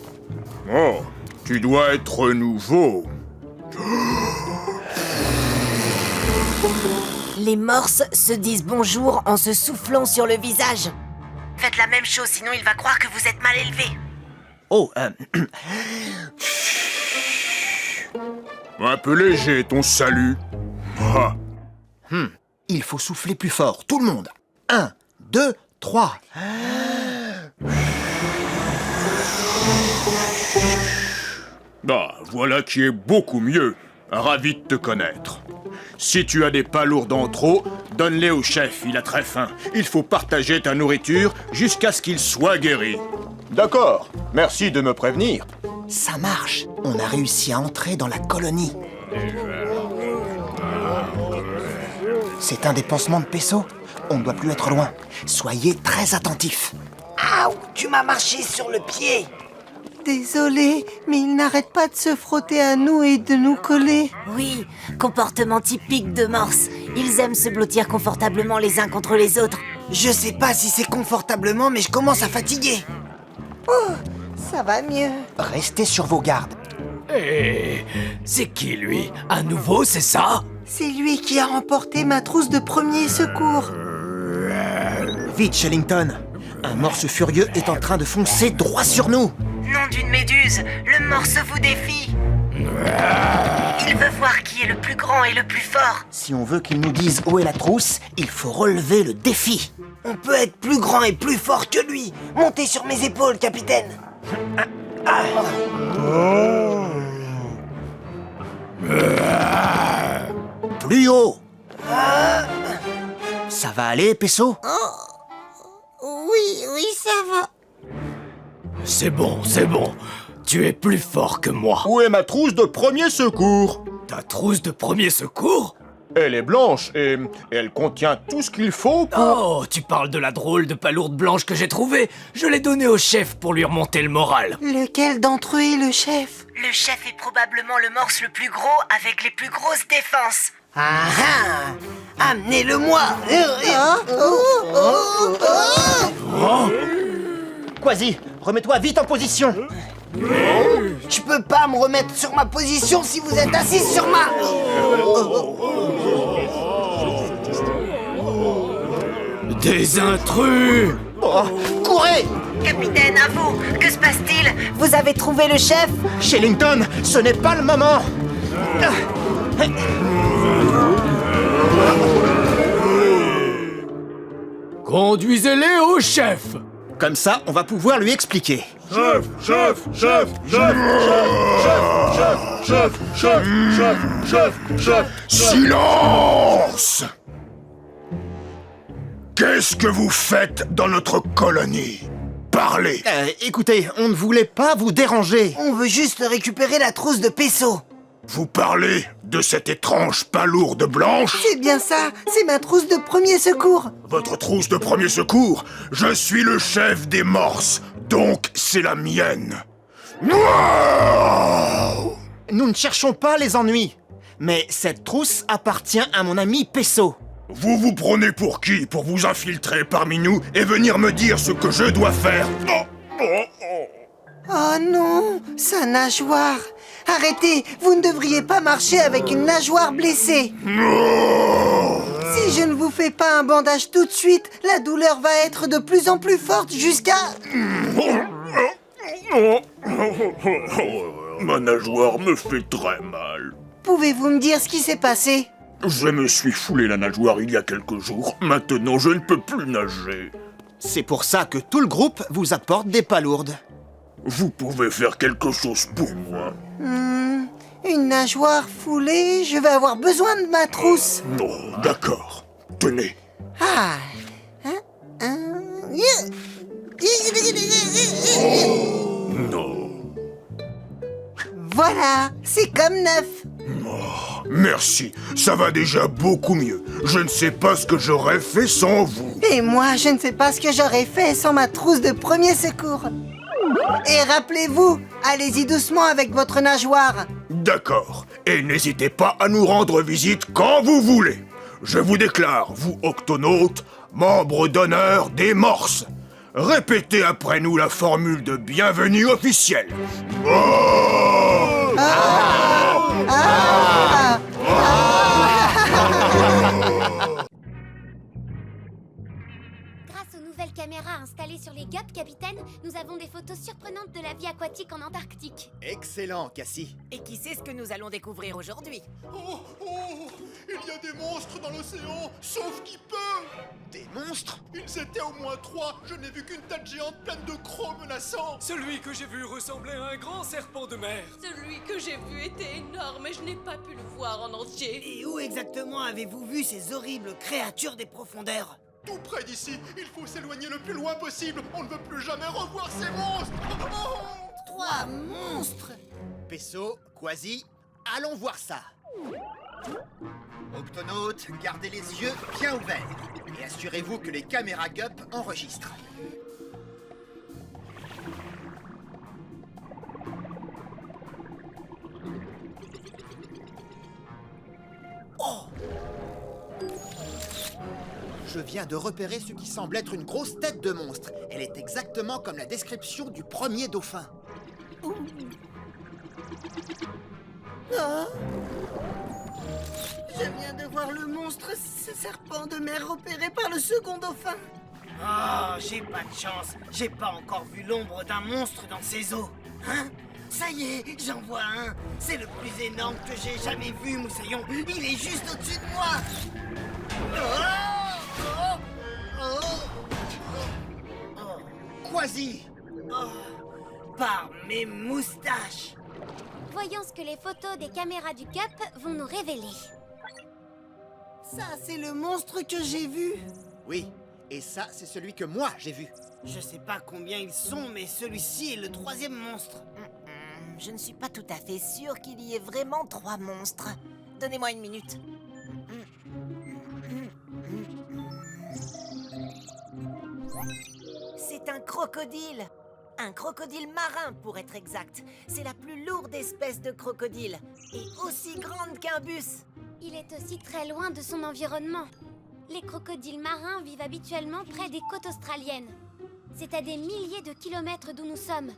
S6: Oh, tu dois être nouveau.
S10: Les morses se disent bonjour en se soufflant sur le visage. Faites la même chose, sinon il va croire que vous êtes mal élevé.
S1: Oh,
S6: Un peu léger, ton salut. Ah.
S1: Il faut souffler plus fort, tout le monde. 1, 2, 3.
S6: Ah, voilà qui est beaucoup mieux. Ravi de te connaître. Si tu as des palourdes en trop, donne-les au chef, il a très faim. Il faut partager ta nourriture jusqu'à ce qu'il soit guéri. D'accord, merci de me prévenir.
S1: Ça marche. On a réussi à entrer dans la colonie. C'est un des pansements de Peso. On ne doit plus être loin. Soyez très attentifs.
S10: Aouh, tu m'as marché sur le pied. Désolé, mais il n'arrête pas de se frotter à nous et de nous coller.
S12: Oui, comportement typique de morse. Ils aiment se blottir confortablement les uns contre les autres.
S10: Je sais pas si c'est confortablement, mais je commence à fatiguer. Oh, ça va mieux.
S1: Restez sur vos gardes.
S8: Hé, c'est qui lui? À nouveau, c'est ça?
S10: C'est lui qui a remporté ma trousse de premier secours.
S1: Vite, Shellington. Un morse furieux est en train de foncer droit sur nous.
S12: Nom d'une méduse, le morse vous défie. Il veut voir qui est le plus grand et le plus fort.
S1: Si on veut qu'il nous dise où est la trousse, il faut relever le défi.
S10: On peut être plus grand et plus fort que lui. Montez sur mes épaules, capitaine.
S1: Plus haut. Ça va aller, Peso?
S10: Oui, ça va.
S8: C'est bon, c'est bon. Tu es plus fort que moi.
S6: Où est ma trousse de premier secours?
S8: Ta trousse de premier secours?
S6: Elle est blanche et elle contient tout ce qu'il faut pour...
S8: Oh, tu parles de la drôle de palourde blanche que j'ai trouvée. Je l'ai donnée au chef pour lui remonter le moral.
S10: Lequel d'entre eux est le chef?
S12: Le chef est probablement le morse le plus gros avec les plus grosses défenses.
S10: Ah ah! Amenez-le-moi!
S1: Quasi, remets-toi vite en position.
S10: Je peux pas me remettre sur ma position si vous êtes assis sur ma...
S8: Des intrus!
S1: Oh, courez!
S12: Capitaine, à vous! Que se passe-t-il?
S10: Vous avez trouvé le chef?
S1: Shellington, ce n'est pas le moment.
S8: Conduisez-les au chef!
S1: Comme ça, on va pouvoir lui expliquer.
S6: Chef, chef, chef, chef, chef, chef, chef, chef, chef, chef. Silence! Qu'est-ce que vous faites dans notre colonie? Parlez!
S1: Écoutez, on ne voulait pas vous déranger.
S10: On veut juste récupérer la trousse de Peso.
S6: Vous parlez de cette étrange palourde blanche?
S10: C'est bien ça, c'est ma trousse de premier secours.
S6: Votre trousse de premier secours? Je suis le chef des morses, donc c'est la mienne. Wow!
S1: Nous ne cherchons pas les ennuis. Mais cette trousse appartient à mon ami Peso.
S6: Vous vous prenez pour qui? Pour vous infiltrer parmi nous et venir me dire ce que je dois faire?
S10: Oh non, sa nageoire. Arrêtez, vous ne devriez pas marcher avec une nageoire blessée. Si je ne vous fais pas un bandage tout de suite, la douleur va être de plus en plus forte jusqu'à...
S6: Ma nageoire me fait très mal.
S10: Pouvez-vous me dire ce qui s'est passé?
S6: Je me suis foulé la nageoire il y a quelques jours. Maintenant, je ne peux plus nager.
S1: C'est pour ça que tout le groupe vous apporte des palourdes.
S6: Vous pouvez faire quelque chose pour moi?
S10: Une nageoire foulée, je vais avoir besoin de ma trousse.
S6: Non, d'accord. Tenez.
S10: Ah.
S6: Non.
S10: Voilà, c'est comme neuf.
S6: Merci, ça va déjà beaucoup mieux. Je ne sais pas ce que j'aurais fait sans vous.
S10: Et moi, je ne sais pas ce que j'aurais fait sans ma trousse de premier secours. Et rappelez-vous, allez-y doucement avec votre nageoire.
S6: D'accord. Et n'hésitez pas à nous rendre visite quand vous voulez. Je vous déclare, vous octonautes, membres d'honneur des morses. Répétez après nous la formule de bienvenue officielle.
S4: Grâce aux nouvelles caméras installées sur les gups, capitaine, nous avons des photos surprenantes de la vie aquatique en Antarctique.
S1: Excellent, Cassie.
S5: Et qui sait ce que nous allons découvrir aujourd'hui?
S6: Oh, il y a des monstres dans l'océan, sauf qui peut.
S1: Des monstres?
S6: Ils étaient au moins 3, je n'ai vu qu'une tête géante pleine de crocs menaçants.
S9: Celui que j'ai vu ressemblait à un grand serpent de mer.
S7: Celui que j'ai vu était énorme et je n'ai pas pu le voir en entier.
S2: Et où exactement avez-vous vu ces horribles créatures des profondeurs?
S6: Tout près d'ici, il faut s'éloigner le plus loin possible. On ne veut plus jamais revoir ces monstres. Oh
S2: 3 monstres!
S1: Peso, Quasi, allons voir ça. Octonautes, gardez les yeux bien ouverts. Et assurez-vous que les caméras GUP enregistrent. Oh! Je viens de repérer ce qui semble être une grosse tête de monstre. Elle est exactement comme la description du premier dauphin.
S2: Ah! Je viens de voir le monstre, ce serpent de mer repéré par le second dauphin. Oh, j'ai pas de chance. J'ai pas encore vu l'ombre d'un monstre dans ces eaux. Hein? Ça y est, j'en vois un. C'est le plus énorme que j'ai jamais vu, Moussaillon. Il est juste au-dessus de moi.
S1: Quasi!
S2: Par mes moustaches.
S4: Voyons ce que les photos des caméras du GUP vont nous révéler.
S2: Ça, c'est le monstre que j'ai vu.
S1: Oui, et ça, c'est celui que moi j'ai vu.
S2: Je sais pas combien ils sont, mais celui-ci est le 3e monstre.
S5: Je ne suis pas tout à fait sûre qu'il y ait vraiment 3 monstres. Donnez-moi une minute. C'est un crocodile. Un crocodile marin, pour être exact. C'est la plus lourde espèce de crocodile. Et aussi grande qu'un bus.
S4: Il est aussi très loin de son environnement. Les crocodiles marins vivent habituellement près des côtes australiennes. C'est à des milliers de kilomètres d'où nous sommes.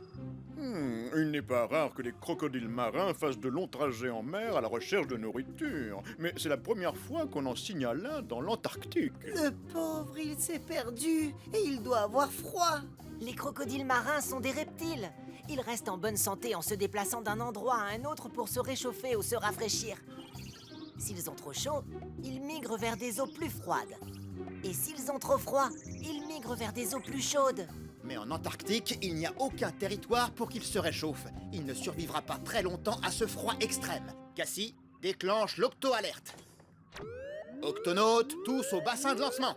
S6: Il n'est pas rare que les crocodiles marins fassent de longs trajets en mer à la recherche de nourriture. Mais c'est la première fois qu'on en signale un dans l'Antarctique.
S2: Le pauvre, il s'est perdu et il doit avoir froid.
S5: Les crocodiles marins sont des reptiles. Ils restent en bonne santé en se déplaçant d'un endroit à un autre pour se réchauffer ou se rafraîchir. S'ils ont trop chaud, ils migrent vers des eaux plus froides. Et s'ils ont trop froid, ils migrent vers des eaux plus chaudes.
S1: Mais en Antarctique, il n'y a aucun territoire pour qu'il se réchauffe. Il ne survivra pas très longtemps à ce froid extrême. Cassie, déclenche l'octo-alerte. Octonautes, tous au bassin de lancement.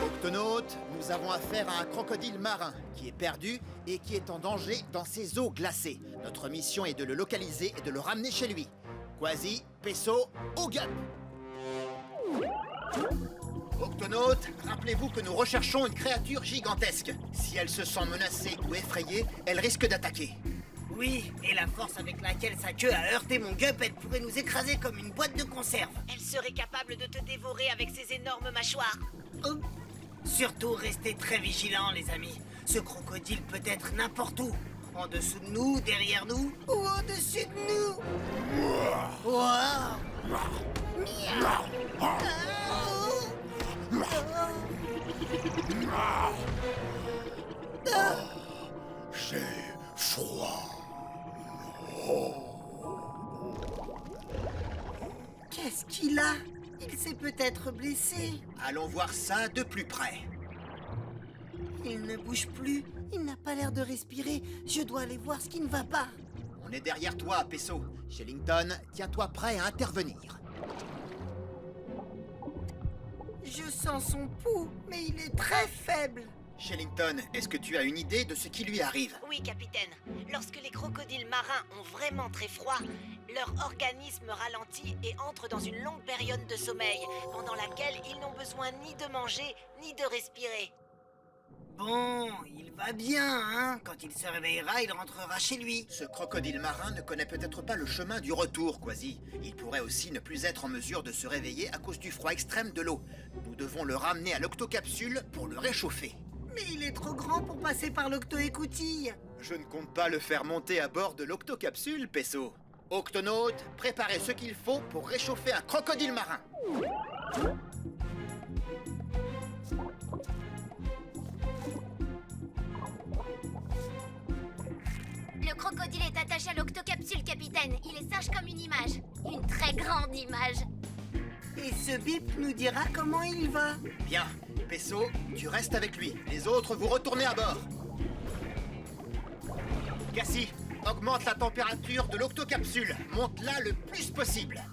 S1: Octonautes, nous avons affaire à un crocodile marin qui est perdu et qui est en danger dans ces eaux glacées. Notre mission est de le localiser et de le ramener chez lui. Quasi, Peso, au GUP. Octonautes, rappelez-vous que nous recherchons une créature gigantesque. Si elle se sent menacée ou effrayée, elle risque d'attaquer.
S2: Oui, et la force avec laquelle sa queue a heurté mon GUP, elle pourrait nous écraser comme une boîte de conserve.
S5: Elle serait capable de te dévorer avec ses énormes mâchoires.
S2: Oh. Surtout, restez très vigilants, les amis. Ce crocodile peut être n'importe où. En dessous de nous, derrière nous, ou au-dessus de nous. Wow.
S6: J'ai froid.
S2: Qu'est-ce qu'il a? Il s'est peut-être blessé.
S1: Allons voir ça de plus près.
S2: Il ne bouge plus. Il n'a pas l'air de respirer. Je dois aller voir ce qui ne va pas.
S1: On est derrière toi, Peso. Shellington, tiens-toi prêt à intervenir.
S2: Je sens son pouls, mais il est très faible.
S1: Shellington, est-ce que tu as une idée de ce qui lui arrive?
S5: Oui, capitaine. Lorsque les crocodiles marins ont vraiment très froid, leur organisme ralentit et entre dans une longue période de sommeil, pendant laquelle ils n'ont besoin ni de manger, ni de respirer.
S2: Bon, il va bien, hein? Quand il se réveillera, il rentrera chez lui.
S1: Ce crocodile marin ne connaît peut-être pas le chemin du retour, Quasi. Il pourrait aussi ne plus être en mesure de se réveiller à cause du froid extrême de l'eau. Nous devons le ramener à l'octocapsule pour le réchauffer.
S2: Mais il est trop grand pour passer par l'octo-écoutille.
S1: Je ne compte pas le faire monter à bord de l'octocapsule, Peso. Octonautes, préparez ce qu'il faut pour réchauffer un crocodile marin.
S4: Le crocodile est attaché à l'octocapsule, capitaine. Il est sage comme une image. Une très grande image.
S2: Et ce bip nous dira comment il va.
S1: Bien, Pesso, tu restes avec lui. Les autres, vous retournez à bord. Cassie, augmente la température de l'octocapsule. Monte-la le plus possible.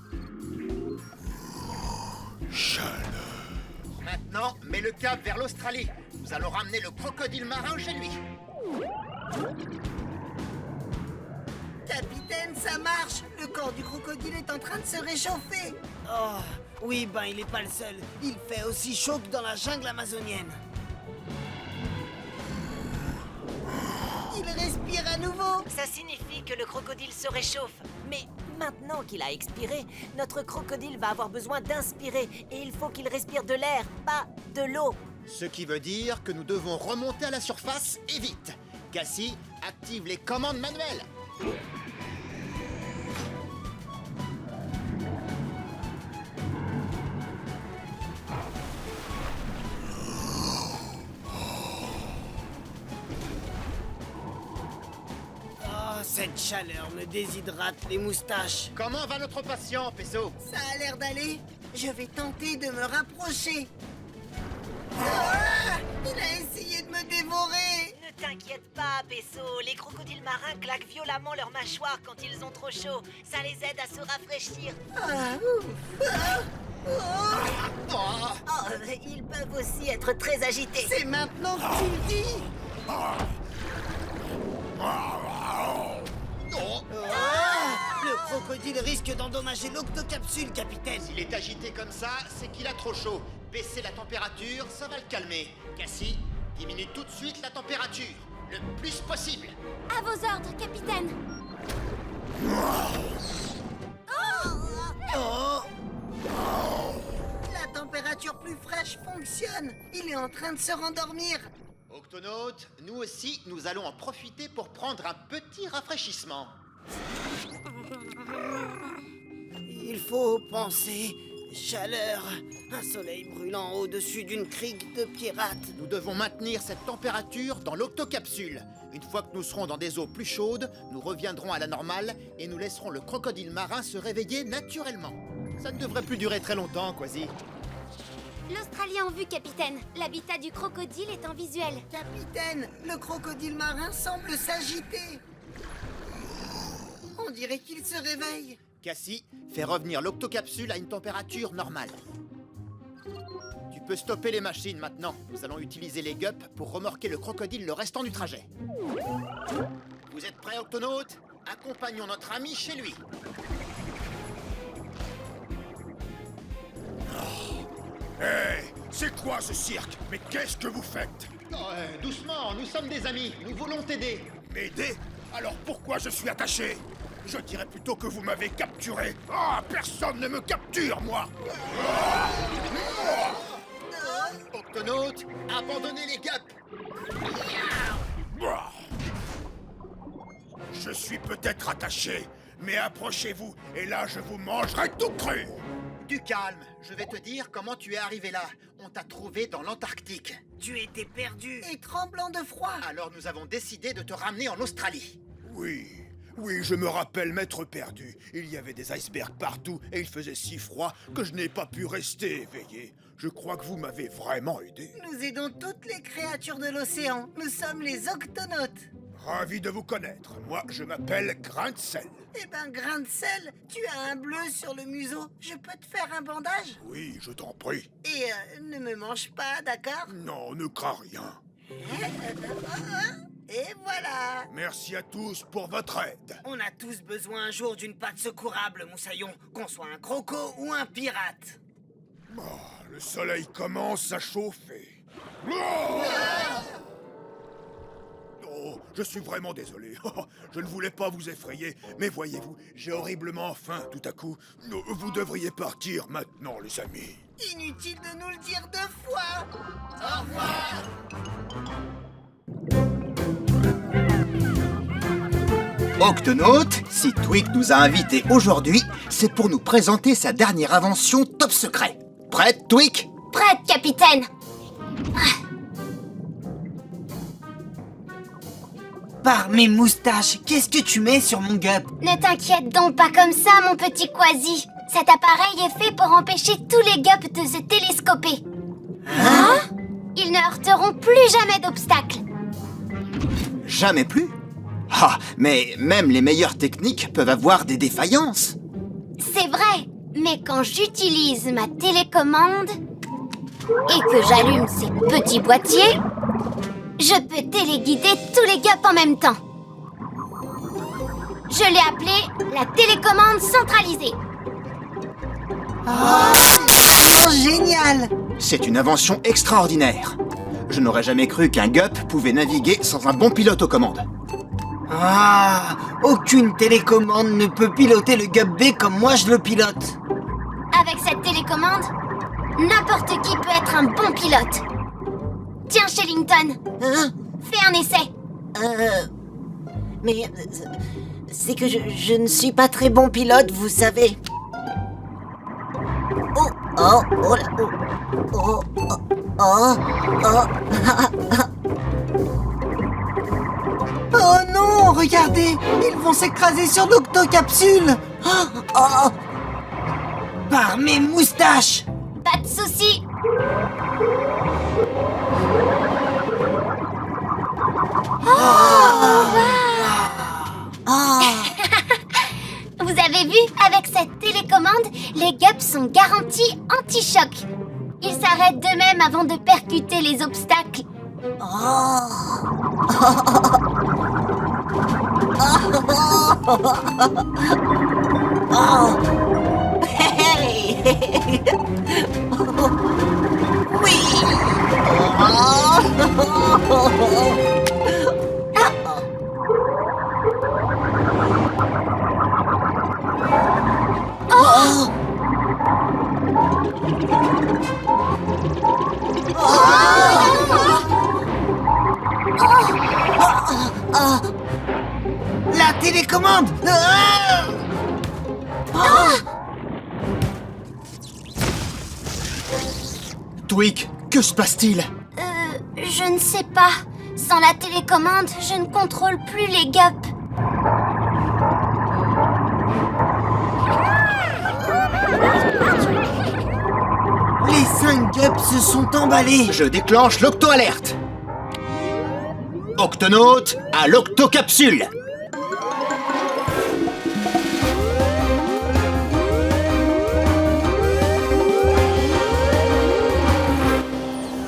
S6: Chaleur.
S1: Maintenant, mets le cap vers l'Australie. Nous allons ramener le crocodile marin chez lui.
S2: Capitaine, ça marche. Le corps du crocodile est en train de se réchauffer. Oh, oui, ben il est pas le seul. Il fait aussi chaud que dans la jungle amazonienne. Il respire à nouveau.
S12: Ça signifie que le crocodile se réchauffe. Mais maintenant qu'il a expiré, notre crocodile va avoir besoin d'inspirer. Et il faut qu'il respire de l'air, pas de l'eau.
S1: Ce qui veut dire que nous devons remonter à la surface et vite. Cassie, active les commandes manuelles.
S2: Oh, cette chaleur me déshydrate les moustaches.
S1: Comment va notre patient, Pesso?
S2: Ça a l'air d'aller. Je vais tenter de me rapprocher. Ah, il a essayé de me dévorer.
S12: Ne t'inquiète pas, Pesso. Les crocodiles marins claquent violemment leurs mâchoires quand ils ont trop chaud. Ça les aide à se rafraîchir.
S2: Ah, ouf. Ah, oh.
S12: Oh, ils peuvent aussi être très agités.
S2: C'est maintenant que tu le dis. Ah, le crocodile risque d'endommager l'octocapsule, capitaine.
S1: S'il est agité comme ça, c'est qu'il a trop chaud. Baisser la température, ça va le calmer. Cassie, diminue tout de suite la température. Le plus possible.
S4: À vos ordres, capitaine.
S2: Oh! La température plus fraîche fonctionne. Il est en train de se rendormir.
S1: Octonautes, nous aussi, nous allons en profiter pour prendre un petit rafraîchissement.
S2: Il faut penser chaleur, un soleil brûlant au-dessus d'une crique de pirates.
S1: Nous devons maintenir cette température dans l'octocapsule. Une fois que nous serons dans des eaux plus chaudes, nous reviendrons à la normale et nous laisserons le crocodile marin se réveiller naturellement. Ça ne devrait plus durer très longtemps, Quasi.
S4: L'Australie en vue, capitaine. L'habitat du crocodile est en visuel.
S2: Capitaine, le crocodile marin semble s'agiter. On dirait qu'il se réveille.
S1: Cassie, fais revenir l'octocapsule à une température normale. Tu peux stopper les machines maintenant. Nous allons utiliser les gups pour remorquer le crocodile le restant du trajet. Vous êtes prêts, Octonautes? Accompagnons notre ami chez lui.
S6: Hé, c'est quoi ce cirque? Mais qu'est-ce que vous faites?
S1: Doucement, nous sommes des amis. Nous voulons t'aider.
S6: M'aider? Alors pourquoi je suis attaché? Je dirais plutôt que vous m'avez capturé. Ah, personne ne me capture, moi!
S1: Octonautes, abandonnez les gups.
S6: Je suis peut-être attaché, mais approchez-vous, et là je vous mangerai tout cru!
S1: Du calme, je vais te dire comment tu es arrivé là. On t'a trouvé dans l'Antarctique.
S2: Tu étais perdu et tremblant de froid.
S1: Alors nous avons décidé de te ramener en Australie.
S6: Oui, je me rappelle m'être perdu. Il y avait des icebergs partout et il faisait si froid que je n'ai pas pu rester éveillé. Je crois que vous m'avez vraiment aidé.
S2: Nous aidons toutes les créatures de l'océan. Nous sommes les Octonautes.
S6: Ravi de vous connaître. Moi, je m'appelle Grain de Sel.
S2: Eh ben, Grain de Sel, tu as un bleu sur le museau. Je peux te faire un bandage?
S6: Oui, je t'en prie.
S2: Et ne me mange pas, d'accord?
S6: Non, ne crains rien.
S2: Et voilà.
S6: Merci à tous pour votre aide.
S2: On a tous besoin un jour d'une patte secourable, Moussaillon, qu'on soit un croco ou un pirate.
S6: Le soleil commence à chauffer. Oh, je suis vraiment désolé. Je ne voulais pas vous effrayer, mais voyez-vous, j'ai horriblement faim tout à coup. Vous devriez partir maintenant, les amis.
S2: Inutile de nous le dire 2 fois.
S1: Au revoir. Octonaute, si Twig nous a invités aujourd'hui, c'est pour nous présenter sa dernière invention top secret. Prête, Twig?
S4: Prête, capitaine.
S2: Par mes moustaches, qu'est-ce que tu mets sur mon gup?
S4: Ne t'inquiète donc pas comme ça, mon petit Quasi. Cet appareil est fait pour empêcher tous les gups de se télescoper. Hein? Ils ne heurteront plus jamais d'obstacles.
S1: Jamais plus? Ah, mais même les meilleures techniques peuvent avoir des défaillances.
S4: C'est vrai, mais quand j'utilise ma télécommande et que j'allume ces petits boîtiers, je peux téléguider tous les gups en même temps. Je l'ai appelée la télécommande centralisée.
S2: Oh, génial!
S1: C'est une invention extraordinaire. Je n'aurais jamais cru qu'un gup pouvait naviguer sans un bon pilote aux commandes.
S2: Ah, aucune télécommande ne peut piloter le gup B comme moi je le pilote.
S4: Avec cette télécommande, n'importe qui peut être un bon pilote. Tiens, Shellington,
S10: Hein?
S4: fais un essai.
S10: Mais c'est que je ne suis pas très bon pilote, vous savez. Oh, oh, oh, là, oh, oh, oh, oh.
S2: Oh non, regardez, ils vont s'écraser sur l'octocapsule. Oh, oh. Par mes moustaches.
S4: Pas de souci. Vous avez vu, avec cette télécommande, les gups sont garantis anti-choc. Ils s'arrêtent d'eux-mêmes avant de percuter les obstacles.
S2: La télécommande. Ah!
S1: Twig, que se passe-t-il?
S4: Je ne sais pas. Sans la télécommande, je ne contrôle plus les gups.
S2: Les 5 gups se sont emballés.
S1: Je déclenche l'octo-alerte. Octonaute à l'octocapsule.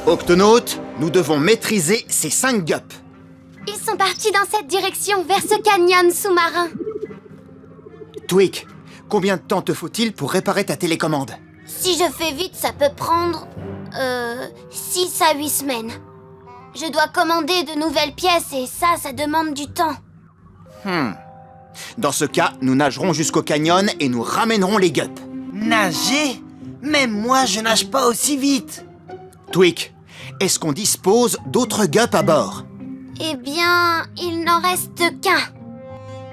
S1: Octonaute, nous devons maîtriser ces 5 gups.
S4: Ils sont partis dans cette direction, vers ce canyon sous-marin.
S1: Twig, combien de temps te faut-il pour réparer ta télécommande?
S4: Si je fais vite, ça peut prendre 6 à 8 semaines. Je dois commander de nouvelles pièces et ça demande du temps.
S1: Dans ce cas, nous nagerons jusqu'au canyon et nous ramènerons les gups.
S2: Nager? Même moi, je nage pas aussi vite.
S1: Twig, est-ce qu'on dispose d'autres gups à bord?
S4: Eh bien, il n'en reste qu'un.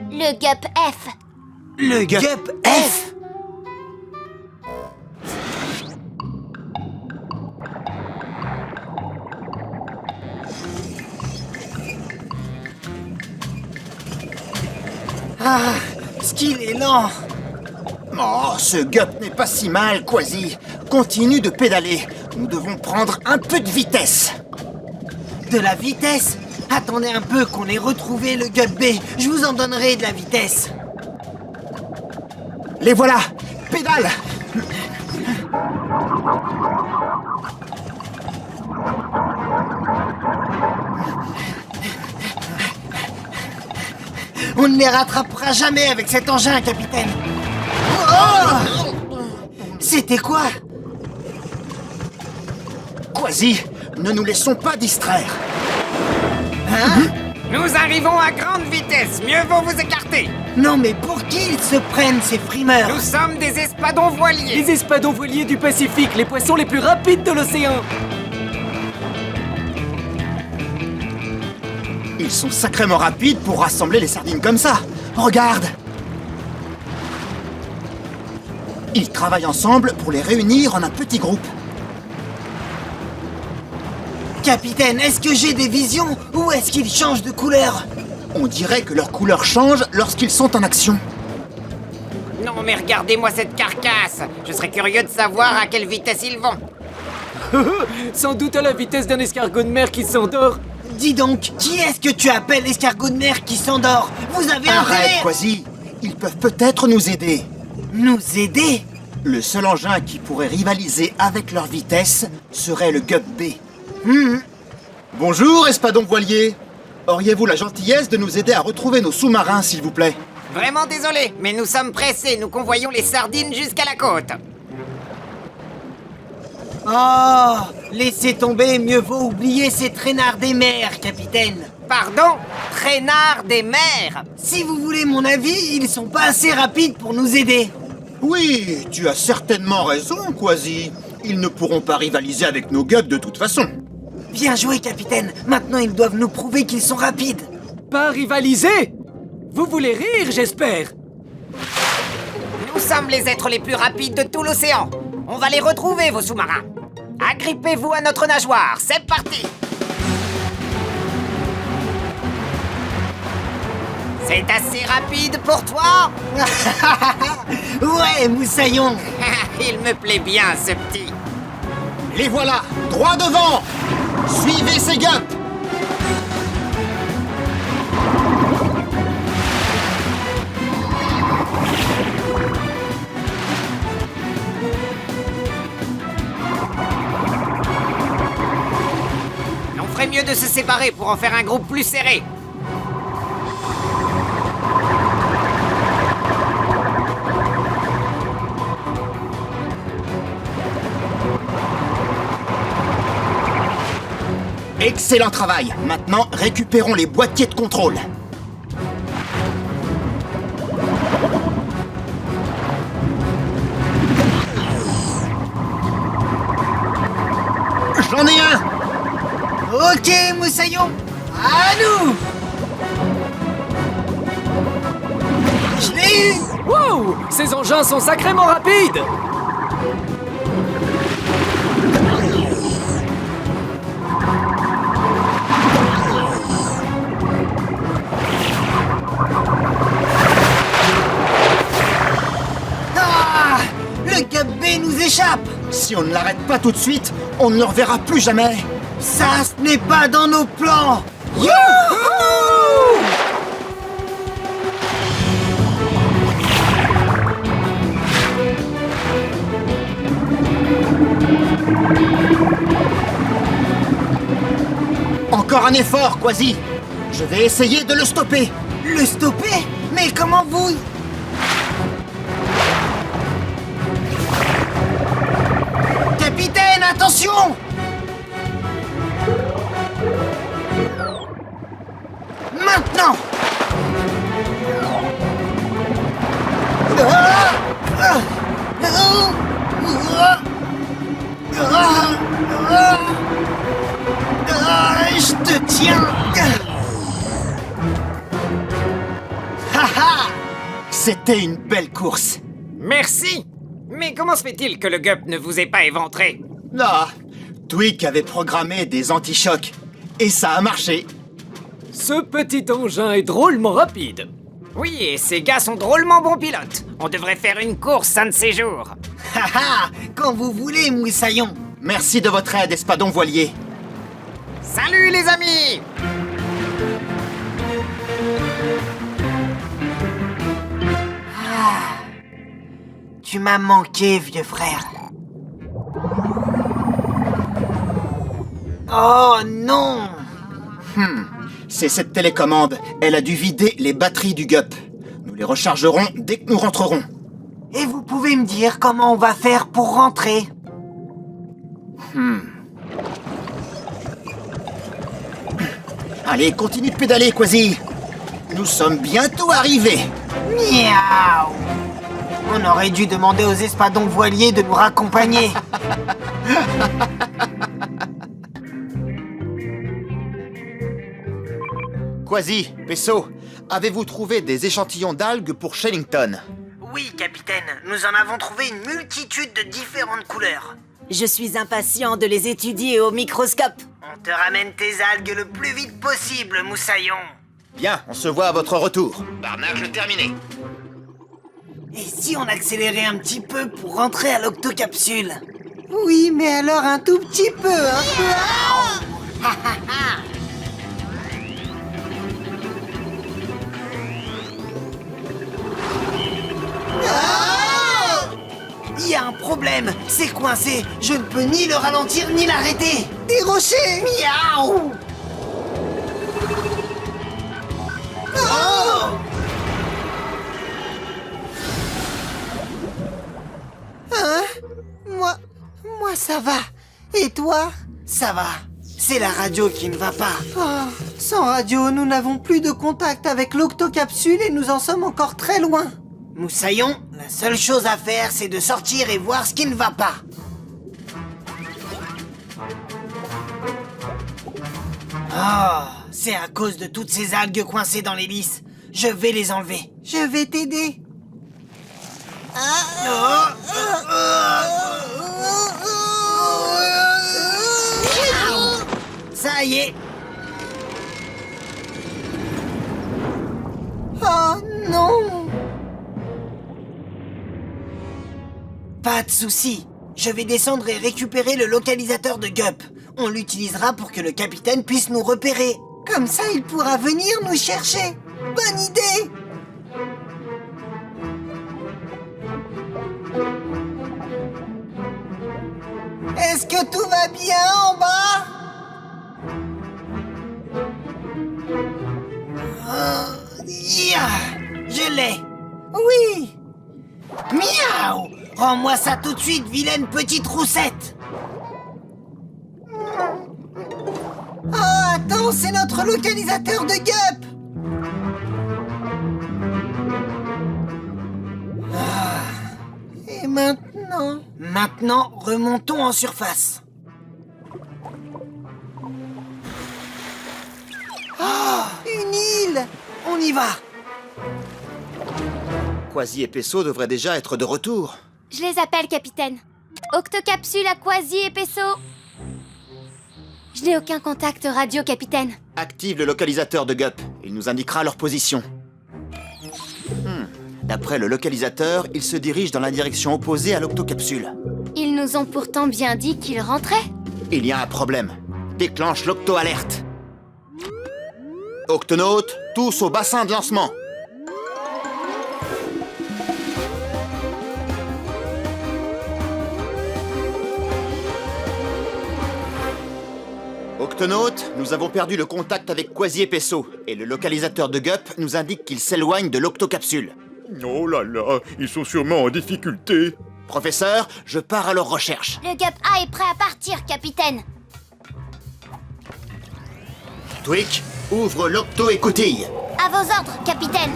S4: Le gup F.
S2: Le gup F. Ah, qu'il est lent.
S1: Oh, ce gup n'est pas si mal, Quasi. Continue de pédaler. Nous devons prendre un peu de vitesse.
S2: De la vitesse? Attendez un peu qu'on ait retrouvé le gup B. Je vous en donnerai de la vitesse.
S1: Les voilà. Pédale.
S2: On ne les rattrapera jamais avec cet engin, capitaine. Oh! C'était quoi?
S1: Quasi, ne nous laissons pas distraire.
S2: Hein?
S3: Nous arrivons à grande vitesse, mieux vaut vous écarter.
S2: Non, mais pour qui ils se prennent, ces frimeurs?
S3: Nous sommes des espadons voiliers.
S8: Les espadons voiliers du Pacifique, les poissons les plus rapides de l'océan.
S1: Ils sont sacrément rapides pour rassembler les sardines comme ça. Regarde! Ils travaillent ensemble pour les réunir en un petit groupe.
S2: Capitaine, est-ce que j'ai des visions ou est-ce qu'ils changent de couleur?
S1: On dirait que leur couleur change lorsqu'ils sont en action.
S3: Non, mais regardez-moi cette carcasse. Je serais curieux de savoir à quelle vitesse ils vont.
S8: Sans doute à la vitesse d'un escargot de mer qui s'endort.
S2: Dis donc, qui est-ce que tu appelles escargot de mer qui s'endort? Vous avez
S1: Arrête,
S2: intérêt...
S1: Quasi! Ils peuvent peut-être nous aider.
S2: Nous aider?
S1: Le seul engin qui pourrait rivaliser avec leur vitesse serait le Gup B. Bonjour, espadon voilier. Auriez-vous la gentillesse de nous aider à retrouver nos sous-marins, s'il vous plaît?
S3: Vraiment désolé, mais nous sommes pressés. Nous convoyons les sardines jusqu'à la côte.
S2: Oh, laissez tomber, mieux vaut oublier ces traînards des mers, capitaine.
S3: Pardon? Traînards des mers?
S2: Si vous voulez mon avis, ils sont pas assez rapides pour nous aider.
S1: Oui, tu as certainement raison, Quasi. Ils ne pourront pas rivaliser avec nos Gups de toute façon.
S2: Bien joué, capitaine. Maintenant, ils doivent nous prouver qu'ils sont rapides.
S8: Pas rivaliser? Vous voulez rire, j'espère?
S3: Nous sommes les êtres les plus rapides de tout l'océan. On va les retrouver, vos sous-marins. Agrippez-vous à notre nageoire. C'est parti. C'est assez rapide pour toi?
S2: Ouais, Moussaillon.
S3: Il me plaît bien, ce petit.
S1: Les voilà, droit devant! Suivez ces Gups!
S3: On ferait mieux de se séparer pour en faire un groupe plus serré.
S1: Excellent travail! Maintenant, récupérons les boîtiers de contrôle. J'en ai un!
S2: Ok, Moussaillon. À nous. Je l'ai eu.
S8: Wow! Ces engins sont sacrément rapides!
S2: Ah, le Gup B nous échappe.
S1: Si on ne l'arrête pas tout de suite, on ne le reverra plus jamais.
S2: Ça, ce n'est pas dans nos plans.
S1: Encore un effort, Quasi. Je vais essayer de le stopper.
S2: Le stopper? Mais comment vous... Capitaine, attention! Maintenant! Je te tiens!
S1: Haha! C'était une belle course.
S3: Merci. Mais comment se fait-il que le Gup ne vous ait pas éventré?
S1: Ah, Tweak avait programmé des anti-chocs. Et ça a marché.
S8: Ce petit engin est drôlement rapide.
S3: Oui, et ces gars sont drôlement bons pilotes. On devrait faire une course un de ces jours.
S2: Haha! Quand vous voulez, Moussaillon!
S1: Merci de votre aide, espadon voilier.
S3: Salut les amis!
S2: Tu m'as manqué, vieux frère. Oh non!
S1: C'est cette télécommande. Elle a dû vider les batteries du Gup. Nous les rechargerons dès que nous rentrerons.
S2: Et vous pouvez me dire comment on va faire pour rentrer?
S1: Allez, continue de pédaler, Quasi. Nous sommes bientôt arrivés.
S2: Miaou! On aurait dû demander aux espadons voiliers de nous raccompagner.
S1: Quasi, Pesso, Avez-vous trouvé des échantillons d'algues pour Shellington?
S2: Oui, capitaine, nous en avons trouvé une multitude de différentes couleurs.
S12: Je suis impatient de les étudier au microscope.
S2: On te ramène tes algues le plus vite possible, Moussaillon.
S1: Bien, on se voit à votre retour. Barnage terminé.
S2: Et si on accélérait un petit peu pour rentrer à l'octocapsule?
S10: Oui, mais alors un tout petit peu, un peu.
S2: Il y a un problème, c'est coincé. Je ne peux ni le ralentir ni l'arrêter. Des rochers. Miaou. Oh.
S10: Hein? Moi ça va. Et toi?
S2: Ça va. C'est la radio qui ne va pas.
S10: Oh, sans radio, nous n'avons plus de contact avec l'octocapsule et nous en sommes encore très loin.
S2: Moussaillon, la seule chose à faire, c'est de sortir et voir ce qui ne va pas. Oh, c'est à cause de toutes ces algues coincées dans l'hélice. Je vais les enlever.
S10: Je vais t'aider.
S2: Ça y est.
S10: Oh non!
S2: Pas de souci. Je vais descendre et récupérer le localisateur de Gup. On l'utilisera pour que le capitaine puisse nous repérer.
S10: Comme ça, il pourra venir nous chercher. Bonne idée! Est-ce que tout va bien en bas?
S2: Je l'ai.
S10: Oui!
S2: Miaou! Rends-moi ça tout de suite, vilaine petite roussette.
S10: Oh, attends, c'est notre localisateur de Gup! Et maintenant?
S2: Maintenant, remontons en surface.
S10: Oh, une île!
S2: On y va.
S1: Quasi et Pesso devraient déjà être de retour.
S4: Je les appelle, capitaine. Octocapsule à Quasi et Pesso. Je n'ai aucun contact radio, capitaine.
S1: Active le localisateur de Gup. Il nous indiquera leur position. D'après le localisateur, ils se dirigent dans la direction opposée à l'octocapsule.
S4: Ils nous ont pourtant bien dit qu'ils rentraient.
S1: Il y a un problème. Déclenche l'octo-alerte. Octonautes, tous au bassin de lancement. Octonautes, nous avons perdu le contact avec Quasi et Pesso, et le localisateur de Gup nous indique qu'il s'éloigne de l'octocapsule.
S6: Oh là là, ils sont sûrement en difficulté.
S1: Professeur, je pars à leur recherche.
S4: Le Gup A est prêt à partir, capitaine.
S1: Twig, ouvre l'octo-écoutille.
S4: À vos ordres, capitaine.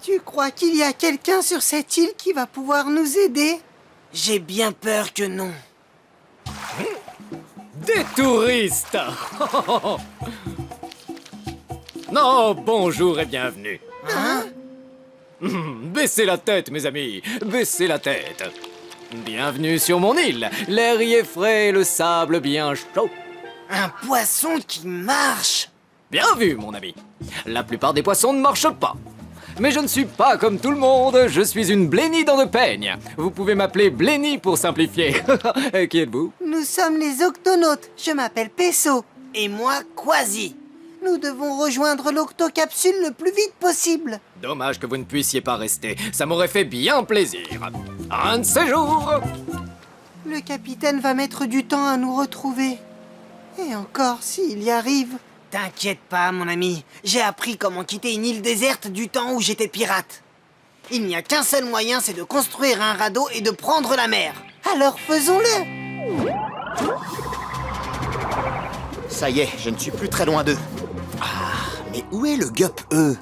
S10: Tu crois qu'il y a quelqu'un sur cette île qui va pouvoir nous aider?
S2: J'ai bien peur que non.
S9: Des touristes. Non, bonjour et bienvenue.
S2: Hein?
S9: Baissez la tête, mes amis, baissez la tête. Bienvenue sur mon île. L'air y est frais et le sable bien chaud.
S2: Un poisson qui marche.
S9: Bien vu, mon ami. La plupart des poissons ne marchent pas. Mais je ne suis pas comme tout le monde, je suis une blennie dans le peigne. Vous pouvez m'appeler Blenny pour simplifier. Qui êtes-vous?
S10: Nous sommes les octonautes. Je m'appelle Pesso.
S2: Et moi, Quasi.
S10: Nous devons rejoindre l'octocapsule le plus vite possible.
S9: Dommage que vous ne puissiez pas rester, ça m'aurait fait bien plaisir. Un de ces jours.
S10: Le capitaine va mettre du temps à nous retrouver. Et encore s'il y arrive.
S2: T'inquiète pas, mon ami. J'ai appris comment quitter une île déserte du temps où j'étais pirate. Il n'y a qu'un seul moyen, c'est de construire un radeau et de prendre la mer.
S10: Alors faisons-le.
S1: Ça y est, je ne suis plus très loin d'eux. Ah, mais où est le Gup E?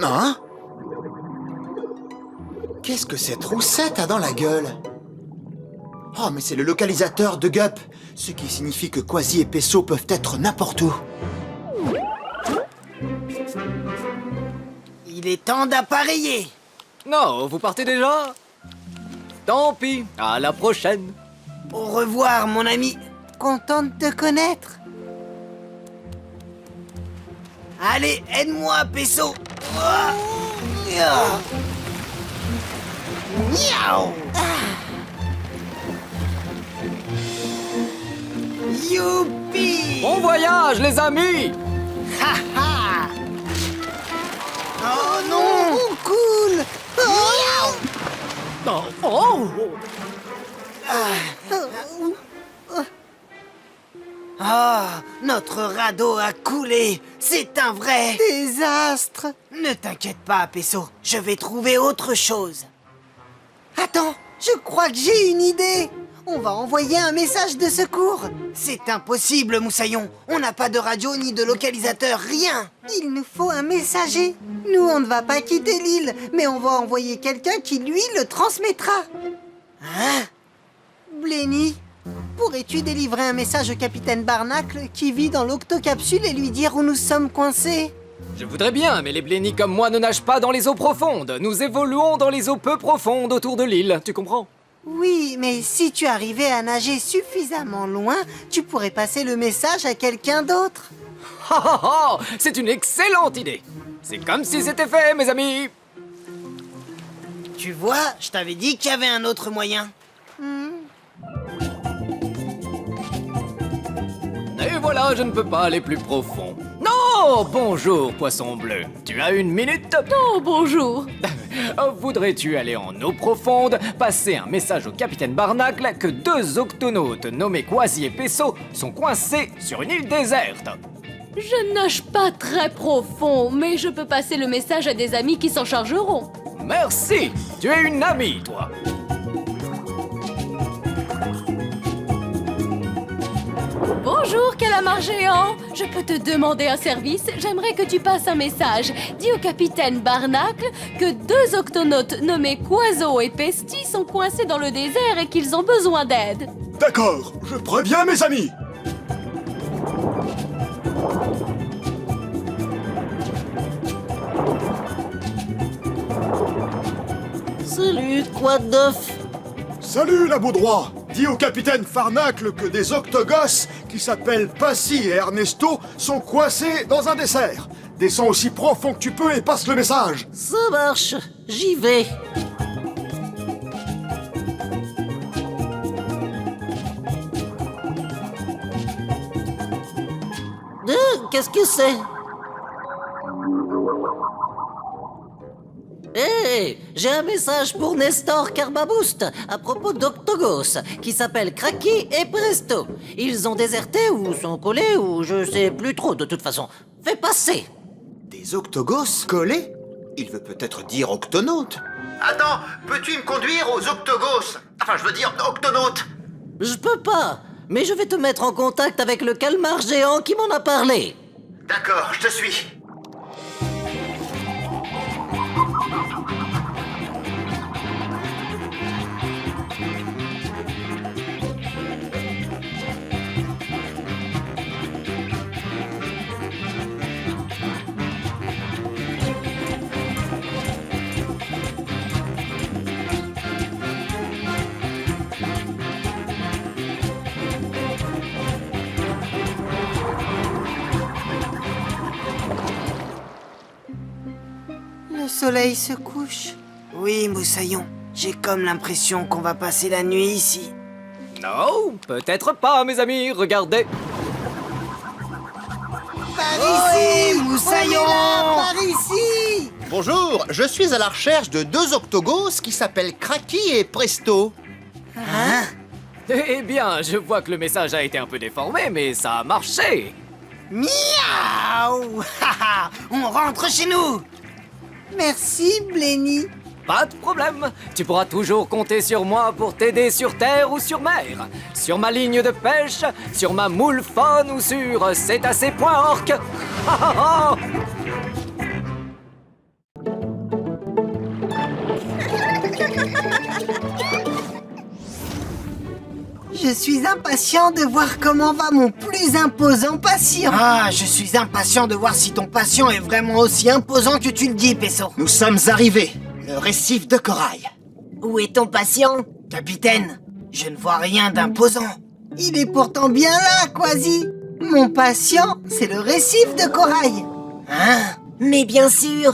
S1: Hein? Qu'est-ce que cette roussette a dans la gueule? Oh, mais c'est le localisateur de Gup. Ce qui signifie que Quasi et Peso peuvent être n'importe où.
S2: Il est temps d'appareiller.
S9: Non, vous partez déjà? Tant pis, à la prochaine.
S2: Au revoir, mon ami.
S10: Content de te connaître.
S2: Allez, aide-moi, Peso. Ah. Ah. Miaou. Youpi!
S9: Bon voyage, les amis!
S2: Ha ha! Oh non!
S10: Oh, cool.
S9: Oh, oh.
S2: Ah, notre radeau a coulé. C'est un vrai
S10: Désastre.
S2: Ne t'inquiète pas, Peso. Je vais trouver autre chose.
S10: Attends, je crois que j'ai une idée. On va envoyer un message de secours.
S2: C'est impossible, Moussaillon. On n'a pas de radio ni de localisateur, rien.
S10: Il nous faut un messager. Nous, on ne va pas quitter l'île, mais on va envoyer quelqu'un qui, lui, le transmettra.
S2: Hein?
S10: Blenny, pourrais-tu délivrer un message au capitaine Barnacle qui vit dans l'octocapsule et lui dire où nous sommes coincés?
S9: Je voudrais bien, mais les blénis comme moi ne nagent pas dans les eaux profondes. Nous évoluons dans les eaux peu profondes autour de l'île, tu comprends?
S10: Oui, mais si tu arrivais à nager suffisamment loin, tu pourrais passer le message à quelqu'un d'autre.
S9: Ha ha ha! C'est une excellente idée! C'est comme si c'était fait, mes amis!
S2: Tu vois, je t'avais dit qu'il y avait un autre moyen.
S9: Et voilà, je ne peux pas aller plus profond. Non! Bonjour, poisson bleu. Tu as une minute?
S7: Oh, bonjour.
S9: Voudrais-tu aller en eau profonde, passer un message au capitaine Barnacle que 2 octonautes nommés Quasi et Peso sont coincés sur une île déserte?
S7: Je nage pas très profond, mais je peux passer le message à des amis qui s'en chargeront.
S9: Merci! Tu es une amie, toi!
S7: Bonjour, calamar géant. Je peux te demander un service? J'aimerais que tu passes un message. Dis au capitaine Barnacle que 2 octonautes nommés Quaso et Pesti sont coincés dans le désert et qu'ils ont besoin d'aide.
S6: D'accord, je préviens mes amis.
S10: Salut, quoi de neuf?
S6: Salut la Baudroie. Dis au capitaine Farnacle que des octogosses qui s'appellent Passy et Ernesto sont coincés dans un dessert. Descends aussi profond que tu peux et passe le message.
S10: Ça marche, j'y vais. Qu'est-ce que c'est? Hé, j'ai un message pour Nestor Carbaboost à propos d'Octogos, qui s'appelle Cracky et Presto. Ils ont déserté ou sont collés ou je sais plus trop de toute façon. Fais passer.
S1: Des octogos collés? Il veut peut-être dire octonautes. Attends, peux-tu me conduire aux octogos? Enfin, je veux dire octonautes.
S10: Je peux pas, mais je vais te mettre en contact avec le calmar géant qui m'en a parlé.
S1: D'accord, je te suis.
S10: Le soleil se couche.
S2: Oui, Moussaillon. J'ai comme l'impression qu'on va passer la nuit ici.
S9: Non, peut-être pas, mes amis, regardez.
S10: Par ici,
S2: Moussaillon!
S10: Par ici!
S1: Bonjour, je suis à la recherche de 2 octogos qui s'appellent Cracky et Presto.
S2: Hein?
S9: Eh bien, je vois que le message a été un peu déformé, mais ça a marché.
S2: Miaou! Haha! On rentre chez nous!
S10: Merci, Blenny.
S9: Pas de problème. Tu pourras toujours compter sur moi pour t'aider sur terre ou sur mer. Sur ma ligne de pêche, sur ma moule faune ou sur cétacé.org.
S2: Je suis impatient de voir comment va mon plus imposant patient. Ah, je suis impatient de voir si ton patient est vraiment aussi imposant que tu le dis, Peso.
S1: Nous sommes arrivés. Le récif de corail.
S10: Où est ton patient?
S2: Capitaine, je ne vois rien d'imposant. Il est pourtant bien là, Quasi. Mon patient, c'est le récif de corail. Hein?
S10: Mais bien sûr!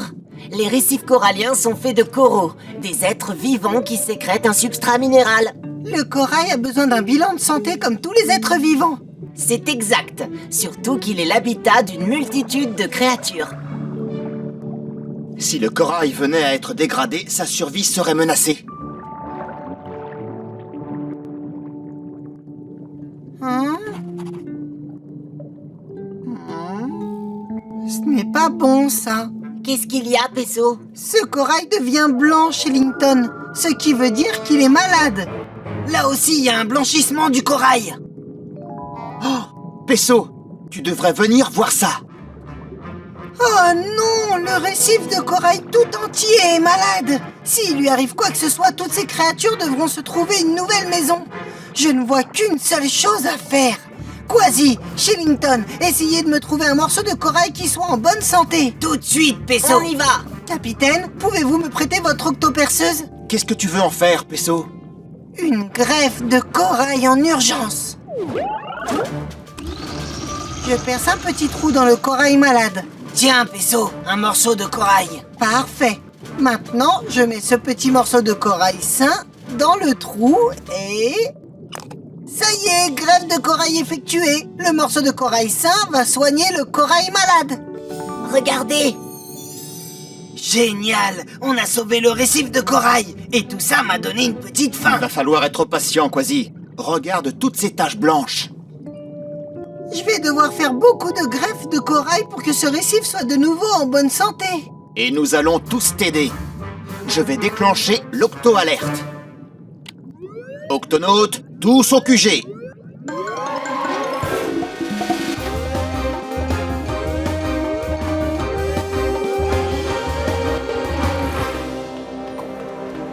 S10: Les récifs coralliens sont faits de coraux, des êtres vivants qui sécrètent un substrat minéral.
S2: Le corail a besoin d'un bilan de santé comme tous les êtres vivants.
S10: C'est exact, surtout qu'il est l'habitat d'une multitude de créatures.
S1: Si le corail venait à être dégradé, sa survie serait menacée.
S2: Hein? Ce n'est pas bon, ça.
S10: Qu'est-ce qu'il y a, Peso?
S2: Ce corail devient blanc, Shellington, ce qui veut dire qu'il est malade. Là aussi, il y a un blanchissement du corail.
S1: Oh, Peso, tu devrais venir voir ça.
S2: Oh non, le récif de corail tout entier est malade. S'il lui arrive quoi que ce soit, toutes ces créatures devront se trouver une nouvelle maison. Je ne vois qu'une seule chose à faire. Quasi, Shellington, essayez de me trouver un morceau de corail qui soit en bonne santé.
S10: Tout de suite, Peso! On y va!
S2: Capitaine, pouvez-vous me prêter votre octoperceuse?
S1: Qu'est-ce que tu veux en faire, Peso?
S2: Une greffe de corail en urgence. Je perce un petit trou dans le corail malade.
S10: Tiens, Peso, un morceau de corail.
S2: Parfait. Maintenant, je mets ce petit morceau de corail sain dans le trou et... Ça y est, greffe de corail effectuée. Le morceau de corail sain va soigner le corail malade.
S10: Regardez!
S2: Génial! On a sauvé le récif de corail. Et tout ça m'a donné une petite faim.
S1: Il va falloir être patient, Quasi. Regarde toutes ces taches blanches.
S2: Je vais devoir faire beaucoup de greffes de corail pour que ce récif soit de nouveau en bonne santé.
S1: Et nous allons tous t'aider. Je vais déclencher l'octo-alerte. Octonautes, tous au QG.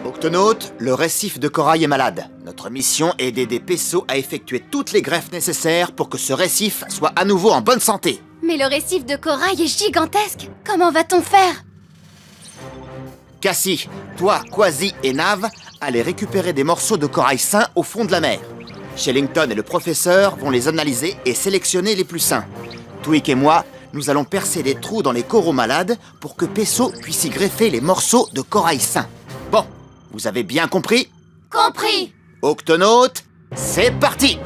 S1: Octonautes, le récif de corail est malade. Notre mission est d'aider Peso à effectuer toutes les greffes nécessaires pour que ce récif soit à nouveau en bonne santé.
S7: Mais le récif de corail est gigantesque. Comment va-t-on faire?
S1: Cassie, toi, Quasi et Nav, allez récupérer des morceaux de corail sains au fond de la mer. Shellington et le professeur vont les analyser et sélectionner les plus sains. Tweak et moi, nous allons percer des trous dans les coraux malades pour que Peso puisse y greffer les morceaux de corail sains. Bon, vous avez bien compris?
S7: Compris!
S1: Octonautes, c'est parti!